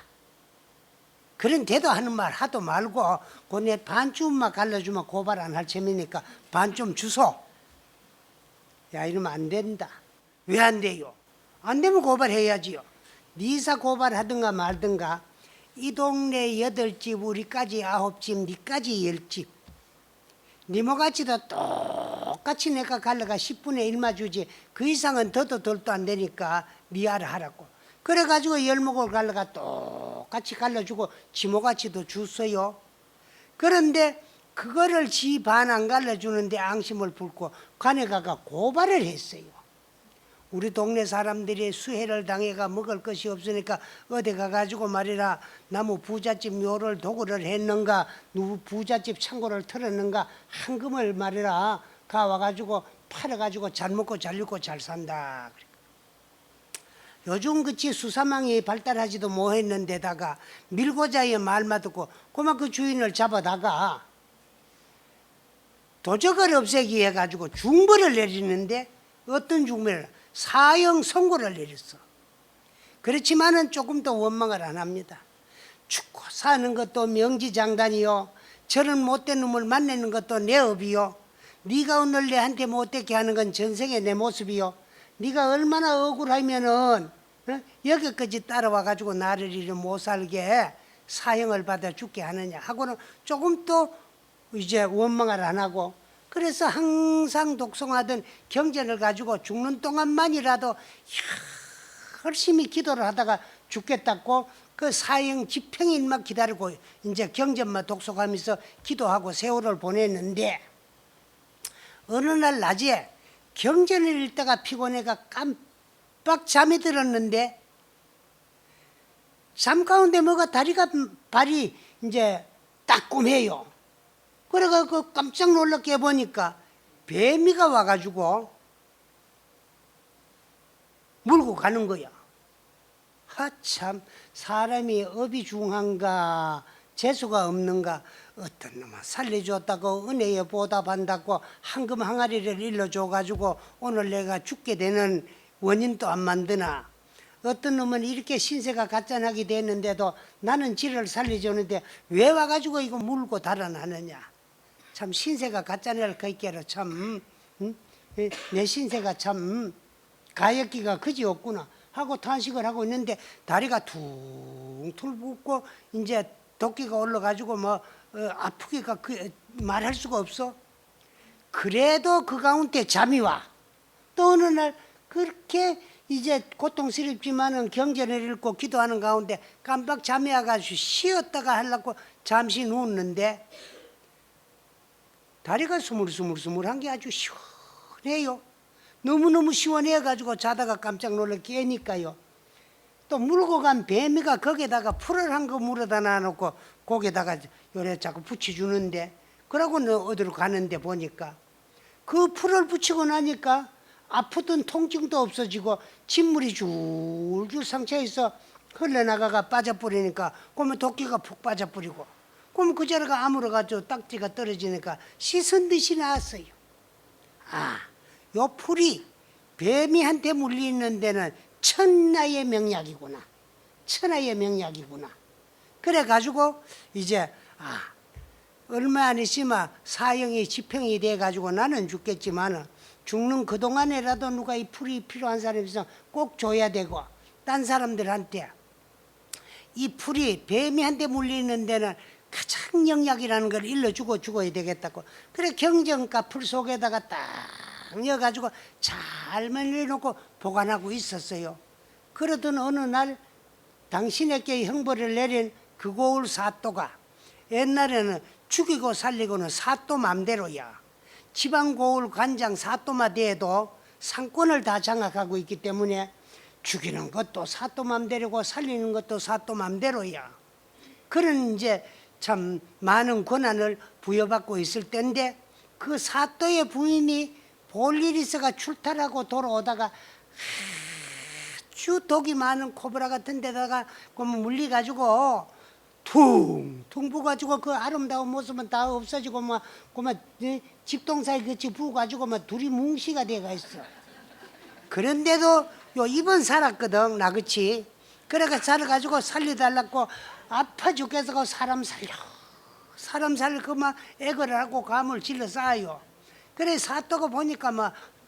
그런 대도 하는 말 하도 말고 그 내 반쯤만 갈라주면 고발 안 할 셈이니까 반쯤 주소. 야 이러면 안 된다. 왜 안 돼요? 안 되면 고발해야지요. 니사 고발하든가 말든가 이 동네 8집 우리까지 9집 니까지 10집 니모같이도 똑같이 내가 갈라가 10분의 1만 주지 그 이상은 더도 덜도 안 되니까 니 알아 하라고. 그래가지고 열목을 갈라가 똑같이 갈라주고 지모같이도 줬어요. 그런데 그거를 지 반 안 갈라주는데 앙심을 품고 관에 가가 고발을 했어요. 우리 동네 사람들이 수해를 당해가 먹을 것이 없으니까 어디 가가지고 말이라 나무 부잣집 묘를 도구를 했는가 누구 부잣집 창고를 털었는가 황금을 말이라 가 와가지고 팔아가지고 잘 먹고 잘 입고 잘 산다. 요즘 그치 수사망이 발달하지도 못했는데다가 밀고자의 말만 듣고 그만 그 주인을 잡아다가 도적을 없애기 해가지고 중벌을 내리는데 어떤 중벌을 사형 선고를 내렸어. 그렇지만은 조금 더 원망을 안 합니다. 죽고 사는 것도 명지장단이요. 저런 못된 놈을 만나는 것도 내 업이요. 네가 오늘 내한테 못되게 하는 건 전생의 내 모습이요. 네가 얼마나 억울하면은 여기까지 따라와가지고 나를 이리 못 살게 사형을 받아 죽게 하느냐 하고는 조금 또 이제 원망을 안 하고 그래서 항상 독송하던 경전을 가지고 죽는 동안만이라도 열심히 기도를 하다가 죽겠다고 그 사형 집행일만 기다리고 이제 경전만 독송하면서 기도하고 세월을 보냈는데 어느 날 낮에 경전을 읽다가 피곤해가 깜빡 잠이 들었는데 잠 가운데 뭐가 발이 이제 따끔해요. 그래가 그 깜짝 놀랍게 보니까 뱀이가 와가지고 물고 가는 거야. 하참 사람이 업이 중한가 재수가 없는가. 어떤 놈은 살려줬다고 은혜에 보답한다고 황금 항아리를 일러줘가지고 오늘 내가 죽게 되는 원인도 안 만드나. 어떤 놈은 이렇게 신세가 가짠하게 됐는데도 나는 지를 살려줬는데 왜 와가지고 이거 물고 달아나느냐. 참 신세가 가짜낼 거 있게로 참 내 신세가 참 가엾기가 그지없구나 하고 탄식을 하고 있는데 다리가 퉁퉁 붓고 이제 도끼가 올라가지고 뭐 아프기가 말할 수가 없어. 그래도 그 가운데 잠이 와. 또 어느 날 그렇게 이제 고통스럽지만은 경전을 읽고 기도하는 가운데 깜빡 잠이 와가지고 쉬었다가 하려고 잠시 누웠는데 다리가 스물스물한 게 아주 시원해요. 너무너무 시원해가지고 자다가 깜짝 놀라 깨니까요. 또 물고 간 뱀이가 거기에다가 풀을 한 거 물어다 놔놓고 거기에다가 요래 자꾸 붙여주는데 그러고는 어디로 가는데 보니까 그 풀을 붙이고 나니까 아프던 통증도 없어지고 진물이 줄줄 상처에서 흘러나가가 빠져버리니까 그러면 도끼가 푹 빠져버리고 그러면 그 자리가 아물어가지고 딱지가 떨어지니까 씻은 듯이 나았어요. 요 풀이 뱀이한테 물리는 데는 천하의 명약이구나. 천하의 명약이구나. 그래가지고 이제 얼마 안 있으면 사형이 집행이 돼가지고 나는 죽겠지만 죽는 그동안에라도 누가 이 풀이 필요한 사람이 있으면 꼭 줘야 되고 딴 사람들한테 이 풀이 뱀이한테 물리는 데는 가장 영약이라는 걸 일러주고 죽어야 되겠다고. 그래 경정가 풀 속에다가 딱 넣어가지고 잘 말려놓고 보관하고 있었어요. 그러던 어느 날 당신에게 형벌을 내린 그 고을 사또가 옛날에는 죽이고 살리고는 사또 맘대로야. 지방 고을 관장 사또마 돼도 상권을 다 장악하고 있기 때문에 죽이는 것도 사또 맘대로고 살리는 것도 사또 맘대로야. 그런 이제 참 많은 권한을 부여받고 있을 때인데 그 사또의 부인이 볼일 있어가 출탈하고 돌아오다가 아주 독이 많은 코브라 같은 데다가 물려가지고 퉁퉁 부가지고 그 아름다운 모습은 다 없어지고 집동사에 같이 부가지고 둘이 뭉시가 돼가 있어. 그런데도 요 입은 살았거든 나그치. 그래가 살아가지고 살려달라고 아파 죽겠어 사람 살려 그만 애걸 하고 감을 질러 쌓아요. 그래 사또가 보니까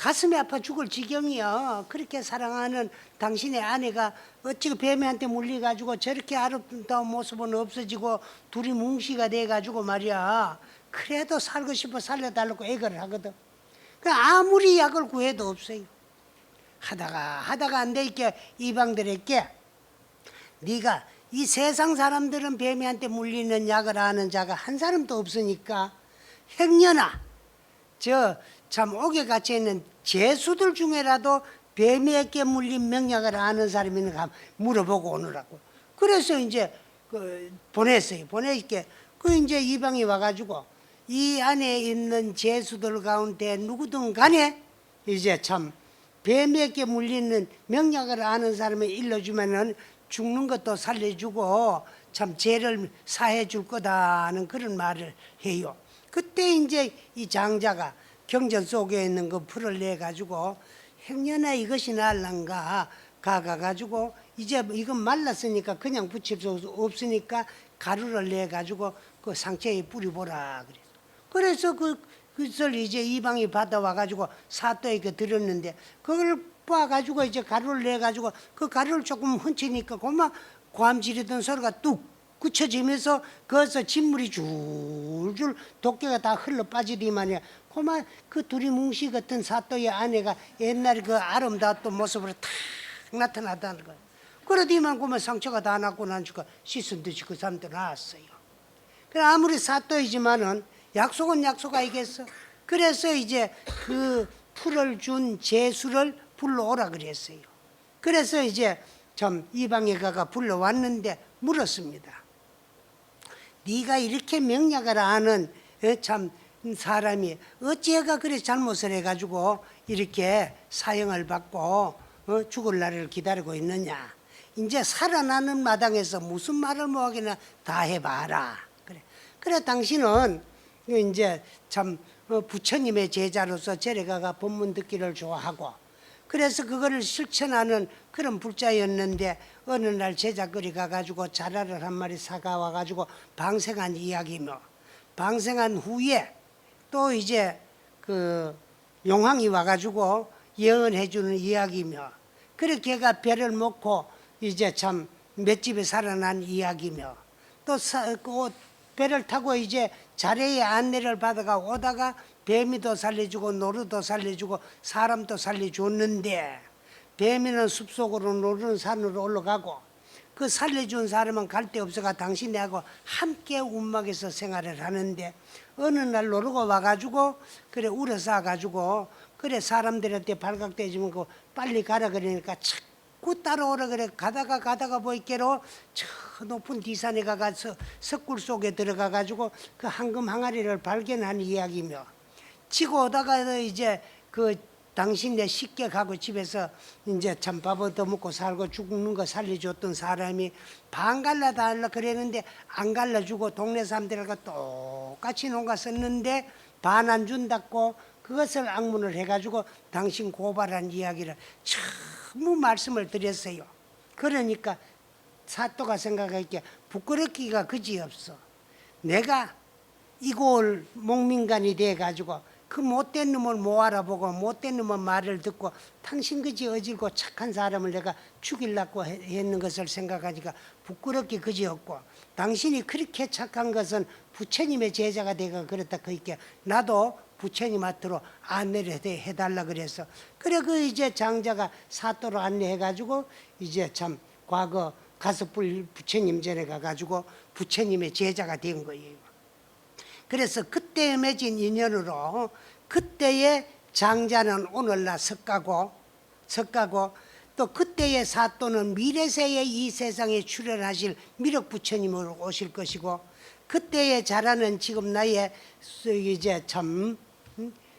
가슴이 아파 죽을 지경이야. 그렇게 사랑하는 당신의 아내가 어찌 뱀한테 물려가지고 저렇게 아름다운 모습은 없어지고 둘이 뭉시가 돼가지고 말이야. 그래도 살고 싶어 살려달라고 애걸 하거든. 아무리 약을 구해도 없어요. 하다가 안 되니까 이방들에게 네가 이 세상 사람들은 뱀이한테 물리는 약을 아는 자가 한 사람도 없으니까 행여나 저 참 옥에 갇혀 있는 죄수들 중에라도 뱀에게 물린 명약을 아는 사람이 있는가 물어보고 오느라고. 그래서 이제 보냈어요. 보내니까 그 이제 이방이 와가지고 이 안에 있는 죄수들 가운데 누구든 간에 이제 참 뱀에게 물리는 명약을 아는 사람을 일러주면은 죽는 것도 살려주고 참 죄를 사해 줄 거다는 그런 말을 해요. 그때 이제 이 장자가 경전 속에 있는 그 풀을 내 가지고 행여나 이것이 날란가 가가지고 이제 이건 말랐으니까 그냥 붙일 수 없으니까 가루를 내 가지고 그 상처에 뿌려보라 그래서 그것을 이제 이방이 받아와 가지고 사또에게 들었는데 그걸 봐가지고 이제 가루를 내 가지고 그 가루를 조금 훔치니까 그만 고함 지르던 소리가 뚝 굳혀지면서 거기서 진물이 줄줄 도끼가 다 흘러 빠지더만요. 그만 그 둘이 뭉시 같은 사또의 아내가 옛날에 그 아름다웠던 모습으로 탁 나타나다는 거예요. 그러더만 그만 상처가 다 났고 난주가 씻은 듯이 그 사람도 나왔어요. 그래 아무리 사또이지만은 약속은 약속 아니겠어. 그래서 이제 그 풀을 준 제수를 불러오라 그랬어요. 그래서 이제 참 이방에 가가 불러왔는데 물었습니다. 네가 이렇게 명약을 아는 참 사람이 어찌해가 그래 잘못을 해가지고 이렇게 사형을 받고 죽을 날을 기다리고 있느냐. 이제 살아나는 마당에서 무슨 말을 뭐하기나 다 해봐라. 그래 당신은 이제 참 부처님의 제자로서 절에 가가 법문 듣기를 좋아하고 그래서 그거를 실천하는 그런 불자였는데 어느 날 제자거리 가가지고 자라를 한 마리 사가와 가지고 방생한 이야기며 방생한 후에 또 이제 그 용왕이 와가지고 예언해주는 이야기며 그렇게 걔가 배를 먹고 이제 참 맷집에 살아난 이야기며 또 그 배를 타고 이제 자레의 안내를 받아가 오다가 뱀이도 살려주고 노루도 살려주고 사람도 살려줬는데 뱀이는 숲속으로 노루는 산으로 올라가고 그 살려준 사람은 갈 데 없어가 당신네하고 함께 움막에서 생활을 하는데 어느 날 노루가 와가지고 그래 울어서 와가지고 그래 사람들한테 발각대주면 그 빨리 가라 그러니까 자꾸 따라오라 그래 가다가 보이께로 저 높은 뒤산에 가서 석굴 속에 들어가가지고 그 황금 항아리를 발견한 이야기며 지고 오다가 이제 그 당신 내 쉽게 가고 집에서 이제 참 밥 얻어먹고 살고 죽는 거 살려줬던 사람이 반 갈라달라 그랬는데 안 갈라주고 동네 사람들과 똑같이 농가 썼는데 반 안 준다고 그것을 악문을 해가지고 당신 고발한 이야기를 전부 말씀을 드렸어요. 그러니까 사또가 생각하기에 부끄럽기가 그지없어. 내가 이골 목민간이 돼가지고 그 못된 놈을 못 알아보고 못된 놈의 말을 듣고 당신 그지 어질고 착한 사람을 내가 죽이려고 했는 것을 생각하니까 부끄럽기 그지없고 당신이 그렇게 착한 것은 부처님의 제자가 되가 그랬다 그니까 나도 부처님 앞으로 안내를 해달라 그래서 그래 그 이제 장자가 사또로 안내해가지고 이제 참 과거 가섭불 부처님 전에 가가지고 부처님의 제자가 된 거예요. 그래서 그때 맺은 인연으로 그때의 장자는 오늘날 석가고 또 그때의 사또는 미래세에 이 세상에 출현하실 미륵 부처님으로 오실 것이고 그때의 자라는 지금 나의 이제 참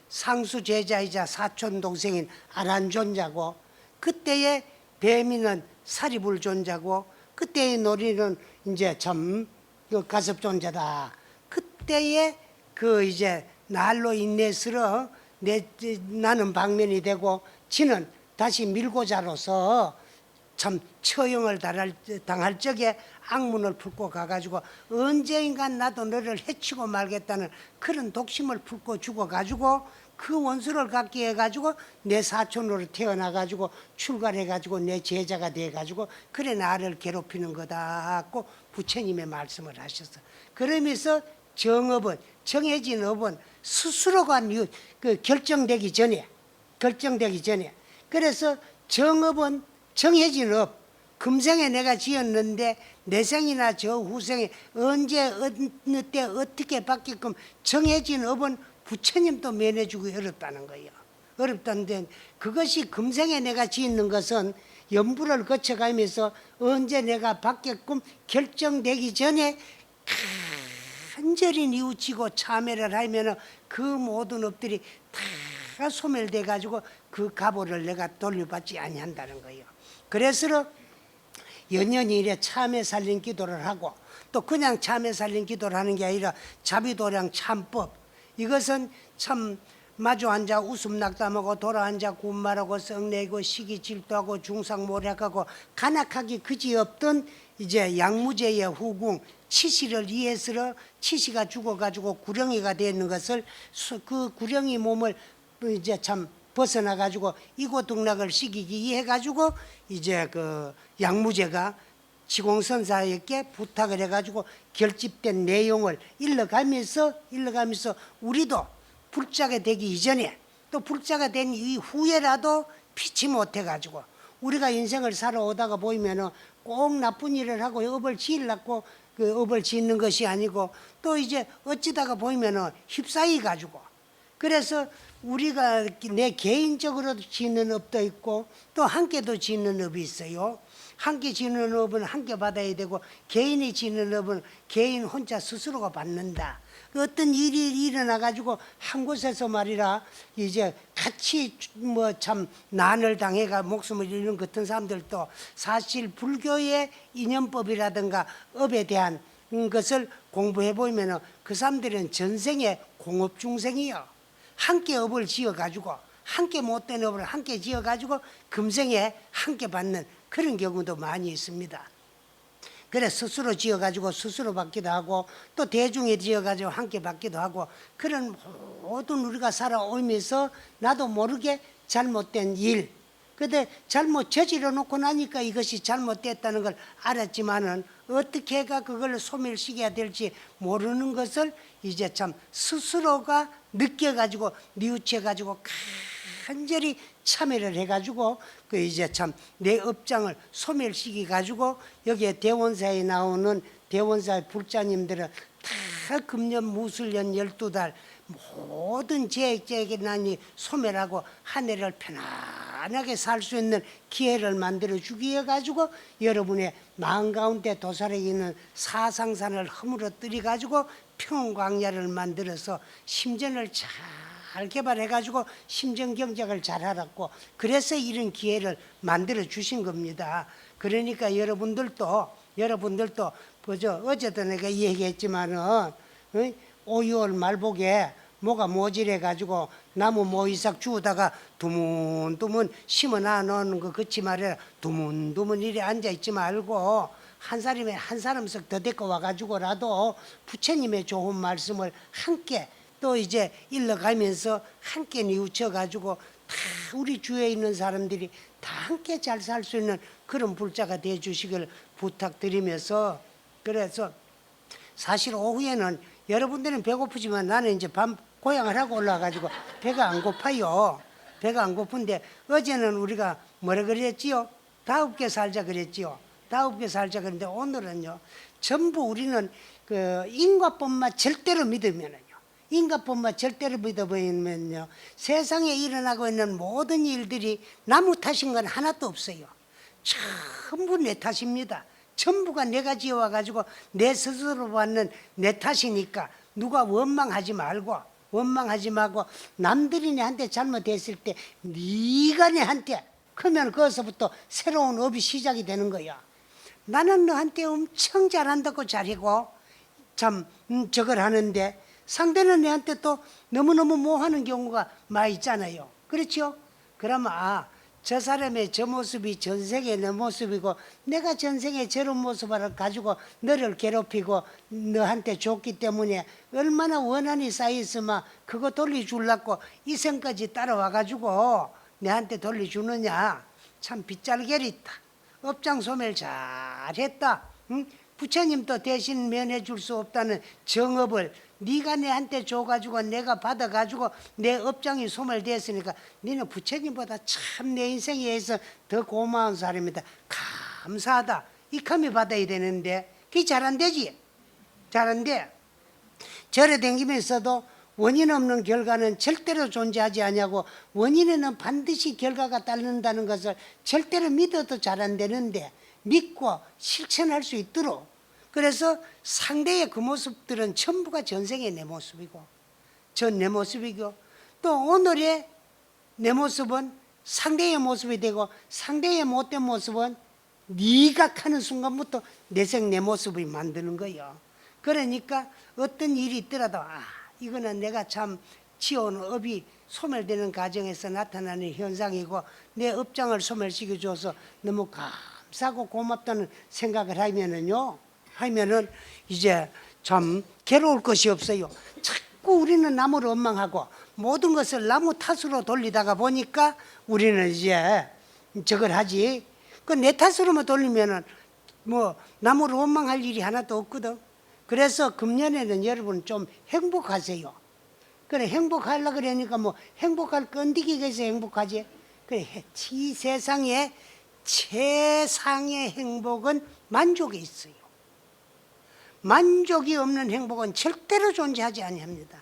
상수 제자이자 사촌 동생인 아란존자고 그때의 뱀이는 사리불존자고 그때의 놀이는 이제 참 가섭존자다. 그때의 그 이제 날로 인내스러 나는 방면이 되고 지는 다시 밀고자로서 참 처형을 당할 적에 악문을 품고 가가지고 언제인가 나도 너를 해치고 말겠다는 그런 독심을 품고 죽어가지고 그 원수를 갖게 해가지고 내 사촌으로 태어나가지고 출가해가지고 내 제자가 돼가지고 그래 나를 괴롭히는 거다 하고 부처님의 말씀을 하셨어. 그러면서 정업은 정해진 업은 스스로가 그 결정되기 전에 그래서 정업은 정해진 업 금생에 내가 지었는데 내생이나 저 후생에 언제 어느 때 어떻게 바뀌게끔 정해진 업은 부처님도 면해주기 어렵다는 거예요. 어렵다는데 그것이 금생에 내가 짓는 것은 연부를 거쳐가면서 언제 내가 바뀌게끔 결정되기 전에 간절히 뉘우치고 참회를 하면 그 모든 업들이 다 소멸돼 가지고 그 가보를 내가 돌려받지 아니한다는 거예요. 그래서 연연히 이래 참회 살린 기도를 하고 또 그냥 참회 살린 기도를 하는 게 아니라 자비도량 참법 이것은 참 마주 앉아 웃음 낙담하고 돌아 앉아 군말하고 썩내고 시기 질투하고 중상모략하고 간악하기 그지없던 이제 양무제의 후궁 치시를 이해스러 치시가 죽어가지고 구령이가 되는 것을 그 구령이 몸을 이제 참 벗어나가지고 이고등락을 시키기 위해 가지고 이제 그 양무제가 지공선사에게 부탁을 해가지고 결집된 내용을 일러가면서 우리도 불자가 되기 이전에 또 불자가 된 이후에라도 피치 못해가지고 우리가 인생을 살아오다가 보이면은 꼭 나쁜 일을 하고 업을 지으려고 그 업을 짓는 것이 아니고 또 이제 어찌다가 보이면은 휩싸이 가지고 그래서 우리가 내 개인적으로 짓는 업도 있고 또 함께도 짓는 업이 있어요. 함께 짓는 업은 함께 받아야 되고 개인이 짓는 업은 개인 혼자 스스로가 받는다. 어떤 일이 일어나 가지고 한 곳에서 말이라 이제 같이 뭐 참 난을 당해가 목숨을 잃는 같은 사람들도 사실 불교의 인연법이라든가 업에 대한 것을 공부해 보면은 그 사람들은 전생의 공업 중생이요. 함께 업을 지어 가지고 함께 못된 업을 함께 지어 가지고 금생에 함께 받는 그런 경우도 많이 있습니다. 그래 스스로 지어가지고 스스로 받기도 하고 또 대중이 지어가지고 함께 받기도 하고 그런 모든 우리가 살아오면서 나도 모르게 잘못된 일 근데 잘못 저질러 놓고 나니까 이것이 잘못됐다는 걸 알았지만은 어떻게 해가 그걸 소멸시켜야 될지 모르는 것을 이제 참 스스로가 느껴가지고 뉘우쳐가지고 간절히 참여를 해가지고 그 이제 참 내 업장을 소멸시키 가지고 여기에 대원사에 나오는 대원사의 불자님들은 다 금년 무술년 12달 모든 재난이 소멸하고 한 해를 편안하게 살 수 있는 기회를 만들어 주기 위해 가지고 여러분의 마음 가운데 도사리에 있는 사상산을 허물어뜨려 가지고 평광야를 만들어서 심전을 잘 잘 개발해가지고 심정 경작을 잘 하라고 그래서 이런 기회를 만들어 주신 겁니다. 그러니까 여러분들도 보죠. 어제도 내가 얘기했지만은 5, 6월 말복에 뭐가 모질해가지고 나무 모이삭 주우다가 두문두문 심어 놔놓는 거 그치 말이야. 두문두문 이래 앉아있지 말고 한 사람씩 더 데리고 와가지고라도 부처님의 좋은 말씀을 함께 또 이제 일러가면서 함께 뉘우쳐가지고 다 우리 주위에 있는 사람들이 다 함께 잘 살 수 있는 그런 불자가 돼 주시길 부탁드리면서 그래서 사실 오후에는 여러분들은 배고프지만 나는 이제 밤 고향을 하고 올라가가지고 배가 안 고파요. 배가 안 고픈데 어제는 우리가 뭐라 그랬지요? 5개 살자 그랬지요. 5개 살자 그랬는데 오늘은요. 전부 우리는 그 인과법만 절대로 믿으면은요. 인과법만 절대로 믿어버리면요. 세상에 일어나고 있는 모든 일들이 나무 탓인 건 하나도 없어요. 전부 내 탓입니다. 전부가 내가 지어와가지고 내 스스로 받는 내 탓이니까 누가 원망하지 말고 남들이 내한테 잘못했을 때 네가 내한테 그러면 거기서부터 새로운 업이 시작이 되는 거야. 나는 너한테 엄청 잘한다고 잘하고 참 저걸 하는데 상대는 내한테 또 너무너무 뭐하는 경우가 많이 있잖아요. 그렇죠? 그러면 저 사람의 저 모습이 전생의 내 모습이고 내가 전생에 저런 모습을 가지고 너를 괴롭히고 너한테 줬기 때문에 얼마나 원한이 쌓여있으면 그거 돌려주려고 이 생까지 따라와가지고 내한테 돌려주느냐. 참 빗잘게리다. 업장소멸 잘했다. 응? 부처님도 대신 면해줄 수 없다는 정업을 네가 내한테 줘가지고 내가 받아가지고 내 업장이 소멸됐으니까 너는 부처님보다 참 내 인생에 의해서 더 고마운 사람이다. 감사하다. 이 감이 받아야 되는데 그게 잘 안 되지. 잘 안 돼. 절에 댕기면서도 원인 없는 결과는 절대로 존재하지 않냐고 원인에는 반드시 결과가 따른다는 것을 절대로 믿어도 잘 안 되는데 믿고 실천할 수 있도록 그래서 상대의 그 모습들은 전부가 전생의 내 모습이고 전 내 모습이고 또 오늘의 내 모습은 상대의 모습이 되고 상대의 못된 모습은 네가 하는 순간부터 내생 내 모습을 만드는 거예요. 그러니까 어떤 일이 있더라도 이거는 내가 참 지어온 업이 소멸되는 과정에서 나타나는 현상이고 내 업장을 소멸시켜줘서 너무 감사하고 고맙다는 생각을 하면은 이제 참 괴로울 것이 없어요. 자꾸 우리는 나무를 원망하고 모든 것을 나무 탓으로 돌리다가 보니까 우리는 이제 저걸 하지. 그 내 탓으로만 돌리면은 뭐 나무를 원망할 일이 하나도 없거든. 그래서 금년에는 여러분 좀 행복하세요. 그래 행복하려고 그러니까 뭐 행복할 건디기가 있어 행복하지. 그래 이 세상에 최상의 행복은 만족이 있어요. 만족이 없는 행복은 절대로 존재하지 아니합니다.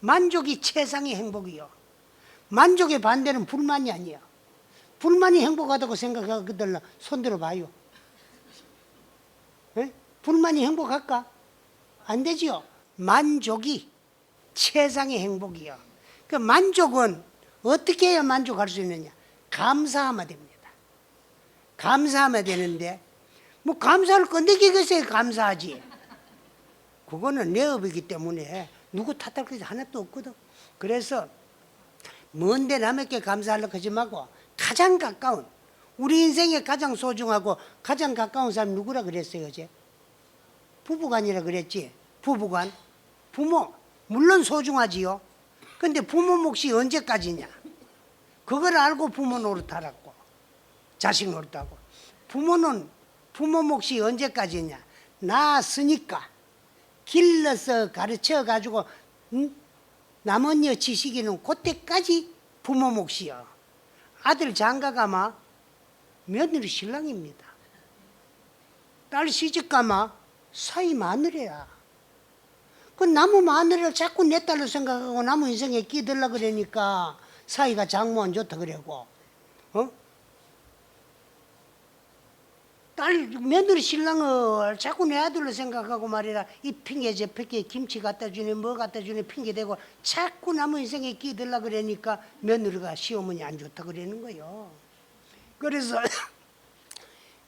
만족이 최상의 행복이요. 만족의 반대는 불만이 아니야. 불만이 행복하다고 생각하거든. 손 들어봐요. 에? 불만이 행복할까? 안 되지요. 만족이 최상의 행복이요. 그 만족은 어떻게 해야 만족할 수 있느냐? 감사하면 됩니다. 감사하면 되는데 뭐 감사를 건드리겠어요. 감사하지. 그거는 내 업이기 때문에 누구 탓할 것이 하나도 없거든. 그래서 먼데 남에게 감사하려고 하지 말고 가장 가까운 우리 인생에 가장 소중하고 가장 가까운 사람이 누구라 그랬어요 어제? 부부간이라 그랬지. 부부간 부모 물론 소중하지요. 근데 부모 몫이 언제까지냐? 그걸 알고 부모 노릇하라고. 자식 노릇하고. 부모 몫이 언제까지냐? 낳았으니까 길러서 가르쳐 가지고 남은여 지식이는 그때까지 부모 몫이요. 아들 장가가마 며느리 신랑입니다. 딸 시집가마 사위 마누라야. 그 나무 마누라를 자꾸 내 딸로 생각하고 나무 인생에 끼들라 그러니까 사위가 장모 안 좋다 그러고 며느리 신랑을 자꾸 내 아들로 생각하고 말이라 이 핑계 저 핑계 김치 갖다 주니 뭐 갖다 주니 핑계 대고 자꾸 남의 인생에 끼들라 그러니까 며느리가 시어머니 안 좋다 그러는 거요. 그래서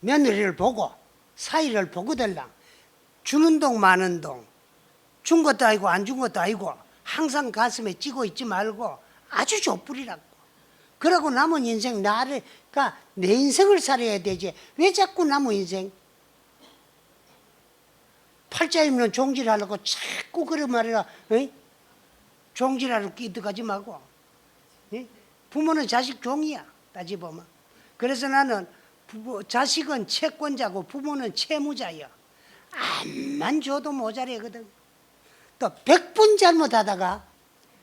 며느리를 보고 사이를 보고 될랑 주는 동 마는 동 준 것도 아니고 안 준 것도 아니고 항상 가슴에 찌고 있지 말고 아주 좁부리라고. 그러고 남은 인생 그러니까 내 인생을 살아야 되지. 왜 자꾸 남의 인생 팔자 입는 종질하려고 자꾸 그런 말이라 종질하러 끼들가지 말고. 부모는 자식 종이야 따지보면. 그래서 나는 자식은 채권자고 부모는 채무자야. 암만 줘도 모자라거든. 또 100분 잘못하다가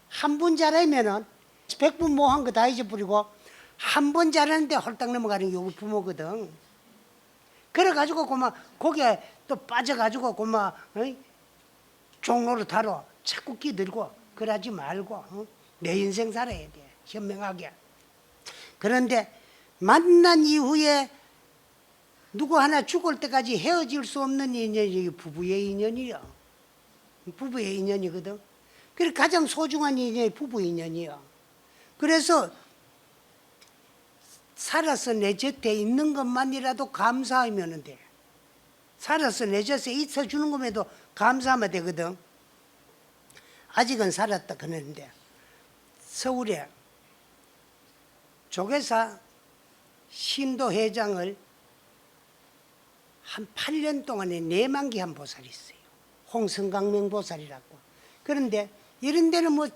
한 분 잘하면은 100분 뭐 한 거 다 잊어버리고 한 번 잘하는데 홀딱 넘어가는 게 우리 부모거든. 그래가지고 그만 거기에 또 빠져가지고 그만 종로로 타러 자꾸 끼들고 그러지 말고 내 인생 살아야 돼 현명하게. 그런데 만난 이후에 누구 하나 죽을 때까지 헤어질 수 없는 인연이 부부의 인연이야. 부부의 인연이거든. 그래 가장 소중한 인연이 부부 인연이야. 그래서 살아서 내 곁에 있는 것만이라도 감사하면 돼. 살아서 내 곁에 있어주는 것에도 감사하면 되거든. 아직은 살았다 그러는데 서울에 조계사 신도 회장을 한 8년 동안에 내만기 한 보살이 있어요. 홍성강명 보살이라고. 그런데 이런 데는 뭐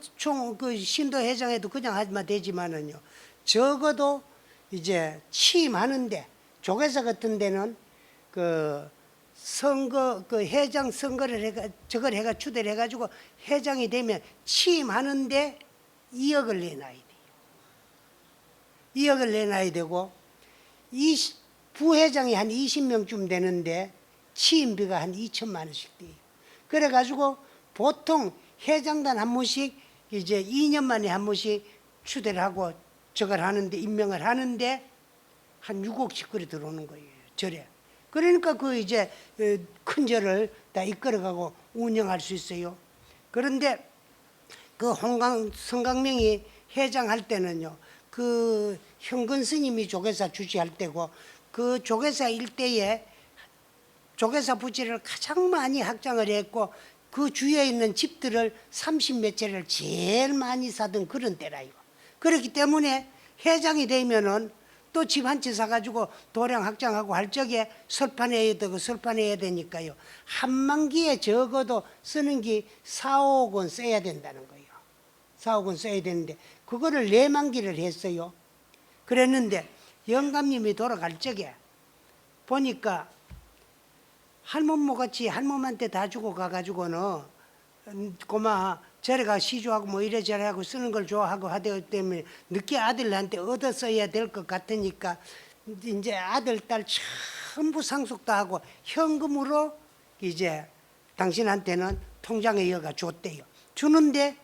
그 신도 회장에도 그냥 하면 되지만은요. 적어도 이제 취임하는데 조계사 같은 데는 그 선거 그 회장 선거를 저걸 해가 추대를 해가지고 회장이 되면 취임하는데 2억을 내놔야 돼요. 2억을 내놔야 되고 부회장이 한 20명쯤 되는데 취임비가 한 2천만 원씩 돼요. 그래가지고 보통 회장단 한 번씩 이제 2년 만에 한 번씩 추대를 하고 저걸 하는데 임명을 하는데 한 6억씩 그래 들어오는 거예요. 절에. 그러니까 그 이제 큰 절을 다 이끌어가고 운영할 수 있어요. 그런데 그 성강명이 회장할 때는요. 그 현근 스님이 조계사 주지할 때고 그 조계사 일대에 조계사 부지를 가장 많이 확장을 했고 그 주위에 있는 집들을 30몇 채를 제일 많이 사던 그런 때라요. 그렇기 때문에 회장이 되면은 또 집 한 채 사가지고 도량 확장하고 할 적에 설판해야 되고 설판해야 되니까요. 한 만기에 적어도 쓰는 게 4, 5억 원 써야 된다는 거예요. 4억 원 써야 되는데 그거를 4만기를 했어요. 그랬는데 영감님이 돌아갈 적에 보니까 할멈모 같이 할멈한테 다 주고 가가지고는 고마 저래가 시주하고 뭐 이래저래 하고 쓰는 걸 좋아하고 하기 때문에 늦게 아들한테 얻어 써야 될 것 같으니까 이제 아들 딸 전부 상속도 하고 현금으로 이제 당신한테는 통장에 이어가 줬대요. 주는데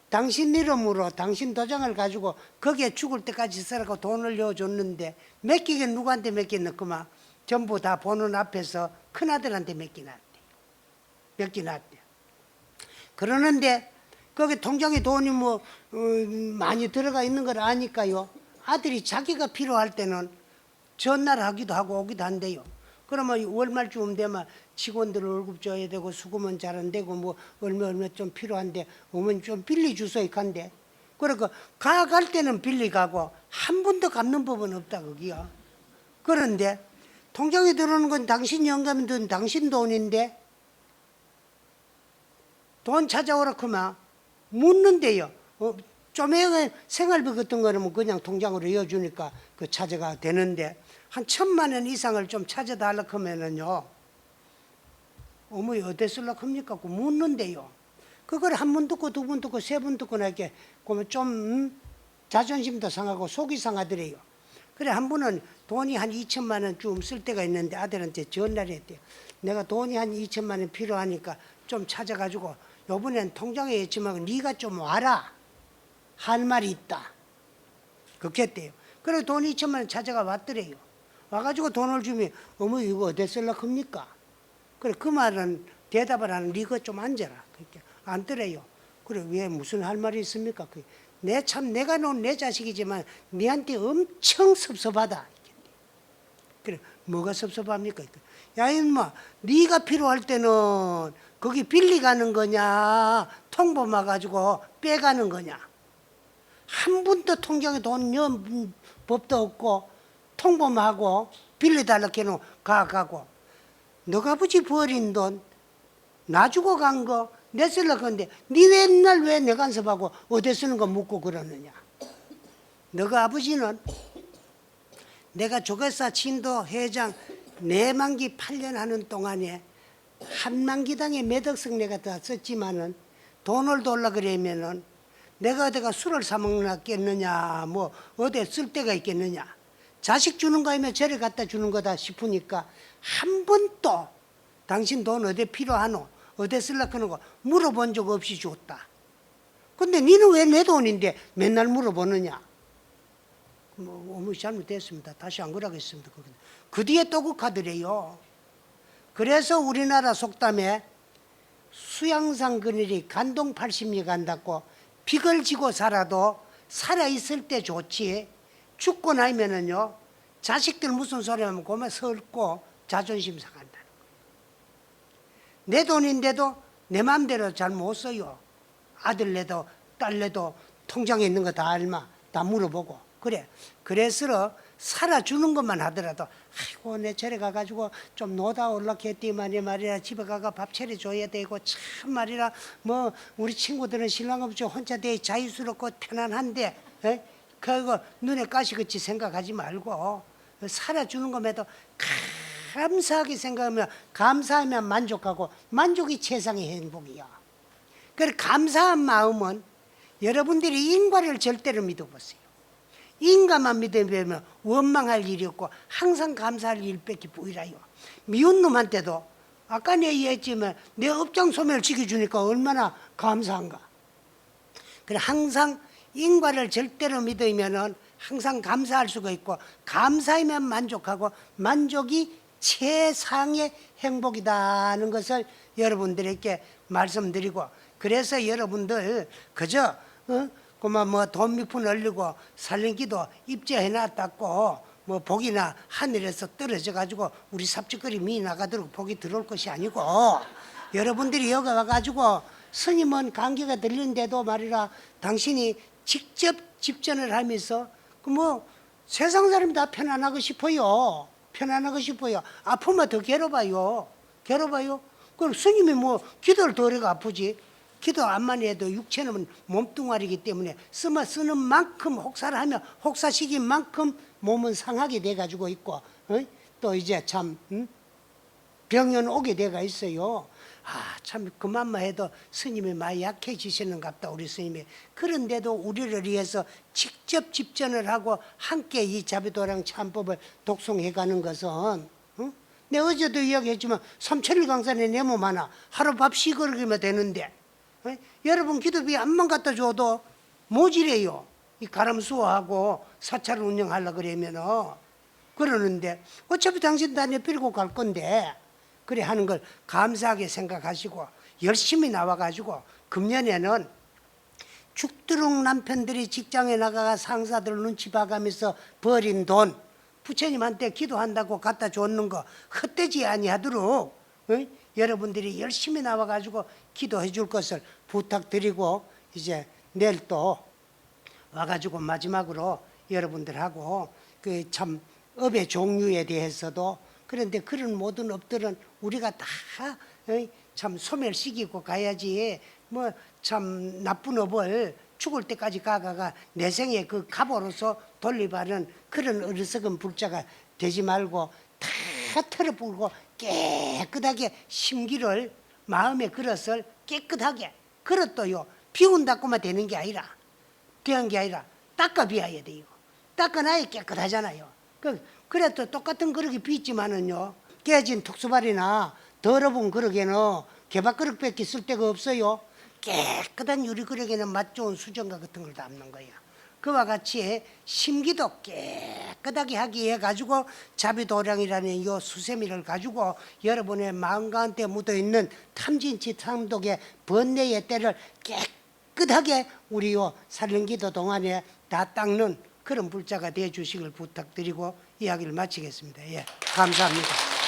당신 이름으로 당신 도장을 가지고 거기에 죽을 때까지 쓰라고 돈을 넣어줬는데 맡기게 누구한테 맡겼는구만 전부 다 보는 앞에서 큰아들한테 맡겨놨대. 맡겨놨대. 그러는데 거기 통장에 돈이 뭐 많이 들어가 있는 걸 아니까요. 아들이 자기가 필요할 때는 전화를 하기도 하고 오기도 한대요. 그러면 월말쯤 되면 직원들 월급 줘야 되고 수금은 잘 안 되고 뭐 얼마 좀 필요한데 어머니 좀 빌려주소 이칸데. 그러니까 갈 때는 빌리 가고 한 번도 갚는 법은 없다 거기요. 그런데 통장에 들어오는 건 당신 영감이 든 당신 돈인데 돈 찾아오라 그만 묻는데요. 쪼매가 생활비 같은 거는 그냥 통장으로 이어주니까 그 찾아가 되는데 한 1,000만 원 이상을 좀 찾아달라 하면은요. 어머니 어디 쓸라고 합니까? 묻는데요. 그걸 한 번 듣고 두 번 듣고 세 번 듣고 나게 그러면 좀 자존심도 상하고 속이 상하더래요. 그래 한 번은 돈이 한 2천만 원쯤 쓸 때가 있는데 아들한테 전화를 했대요. 내가 돈이 한 2천만 원 필요하니까 좀 찾아가지고 요번엔 통장에 있지만 네가 좀 와라. 할 말이 있다. 그렇게 했대요. 그래 돈 2천만 원 찾아가 왔더래요. 와가지고 돈을 주면 어머 이거 어디 쓸라 합니까? 그래 그 말은 대답을 하는 니가 좀 앉아라. 그렇게 앉더래요. 그래 왜 무슨 할 말이 있습니까? 내 참 내가 놓은 내 자식이지만 니한테 엄청 섭섭하다. 그래 뭐가 섭섭합니까? 야 인마 네가 필요할 때는 거기 빌리 가는 거냐 통보마 가지고 빼가는 거냐 한 분도 통장에 돈 넣은 법도 없고 통보마 하고 빌려달라 해놓 가고 너가 아버지 버린 돈 나 주고 간 거 내 쓰려고 하는데 니 맨날 왜 내 간섭하고 어디 쓰는 거 묻고 그러느냐. 너가 아버지는 내가 조계사 진도 회장 내만기 8년 하는 동안에 한만기당에 몇 억씩 내가 다 썼지만은 돈을 돌라 그러면은 내가 어디가 술을 사 먹겠느냐 뭐 어디 쓸 데가 있겠느냐 자식 주는 거 아니면 저리 갖다 주는 거다 싶으니까 한 번도 당신 돈 어디 필요하노 어디 쓸라 하는 거 물어본 적 없이 줬다. 근데 니는 왜 내 돈인데 맨날 물어보느냐. 뭐 어머니 잘못됐습니다. 다시 안 그러겠습니다. 그 뒤에 또 극하더래요. 그래서 우리나라 속담에 수양상 그늘이 간동 80리 간다고 빅을 지고 살아도 살아있을 때 좋지 죽고 나면은요 자식들 무슨 소리 하면 그만 설고 자존심 상한다는 거예요. 내 돈인데도 내 마음대로 잘 못 써요. 아들내도 딸내도 통장에 있는 거 다 알마 다 물어보고 그래. 그래서 살아주는 것만 하더라도 아이고 내 저래 가가지고 좀 노다 올라했더니 말이야 집에 가가 밥 차려줘야 되고 참 말이라 뭐 우리 친구들은 신랑 없이 혼자 돼 자유스럽고 편안한데 에? 그거 눈에 가시겠지 생각하지 말고 살아주는 것에도 감사하게 생각하면 감사하면 만족하고 만족이 최상의 행복이야. 그래 감사한 마음은 여러분들이 인과를 절대로 믿어보세요. 인간만 믿으면 원망할 일이 없고 항상 감사할 일밖에 보이라요. 미운 놈한테도 아까 내 얘기했지만 내 업장 소멸 지켜주니까 얼마나 감사한가. 그래 항상 인과를 절대로 믿으면은 항상 감사할 수가 있고 감사하면 만족하고 만족이 최상의 행복이다는 것을 여러분들에게 말씀드리고 그래서 여러분들 그저 그만 뭐 돈 몇 푼 올리고 살림기도 입제해놨다고 뭐 복이나 하늘에서 떨어져 가지고 우리 삽질거리 미 나가도록 복이 들어올 것이 아니고 여러분들이 여기 와가지고 스님은 감기가 들리는데도 말이라 당신이 직접 집전을 하면서 그 뭐 세상 사람이 다 편안하고 싶어요. 편안하고 싶어요. 아프면 더 괴로워요. 괴로워요. 그럼 스님이 뭐 기도를 더 해가 아프지. 기도 안만 해도 육체는 몸뚱아리이기 때문에 쓰는 만큼 혹사를 하면 혹사시킨 만큼 몸은 상하게 돼가지고 있고 또 이제 참 병연 오게 돼가 있어요. 아 참 그만만 해도 스님이 많이 약해지시는갑다 우리 스님이. 그런데도 우리를 위해서 직접 집전을 하고 함께 이 자비도량 참법을 독송해가는 것은 내가 어제도 이야기했지만 삼천일 강산에 내 몸 하나 하루 밥 시거리면 되는데 여러분 기도비 안만 갖다 줘도 모지래요. 이 가람수호하고 사찰을 운영하려고 그러면은 그러는데 어차피 당신 다 내밀고 갈 건데 그래 하는 걸 감사하게 생각하시고 열심히 나와가지고 금년에는 죽도록 남편들이 직장에 나가가 상사들 눈치 봐가면서 버린 돈 부처님한테 기도한다고 갖다 줬는 거 헛되지 아니하도록 여러분들이 열심히 나와가지고 기도해 줄 것을 부탁드리고 이제 내일 또 와가지고 마지막으로 여러분들하고 그 참 업의 종류에 대해서도 그런데 그런 모든 업들은 우리가 다 참 소멸시키고 가야지 뭐 참 나쁜 업을 죽을 때까지 가가가 내 생에 그 갑으로서 돌리바는 그런 어리석은 불자가 되지 말고 다 털어불고 깨끗하게 심기를 마음의 그릇을 깨끗하게 그릇도요 비운다고만 되는 게 아니라 닦아 비워야 돼요. 닦아놔야 깨끗하잖아요. 그래 또 똑같은 그릇이 빚지만은요 깨진 톡수발이나 더러운 그릇에는 개밥그릇밖에 쓸 데가 없어요. 깨끗한 유리 그릇에는 맛 좋은 수정과 같은 걸 담는 거야. 그와 같이 심기도 깨끗하게 하기 위해 가지고 자비도량이라는 이 수세미를 가지고 여러분의 마음 가운데 묻어 있는 탐진치 탐독의 번뇌의 때를 깨끗하게 우리 요 살림기도 동안에 다 닦는 그런 불자가 되어 주시길 부탁드리고 이야기를 마치겠습니다. 예, 감사합니다.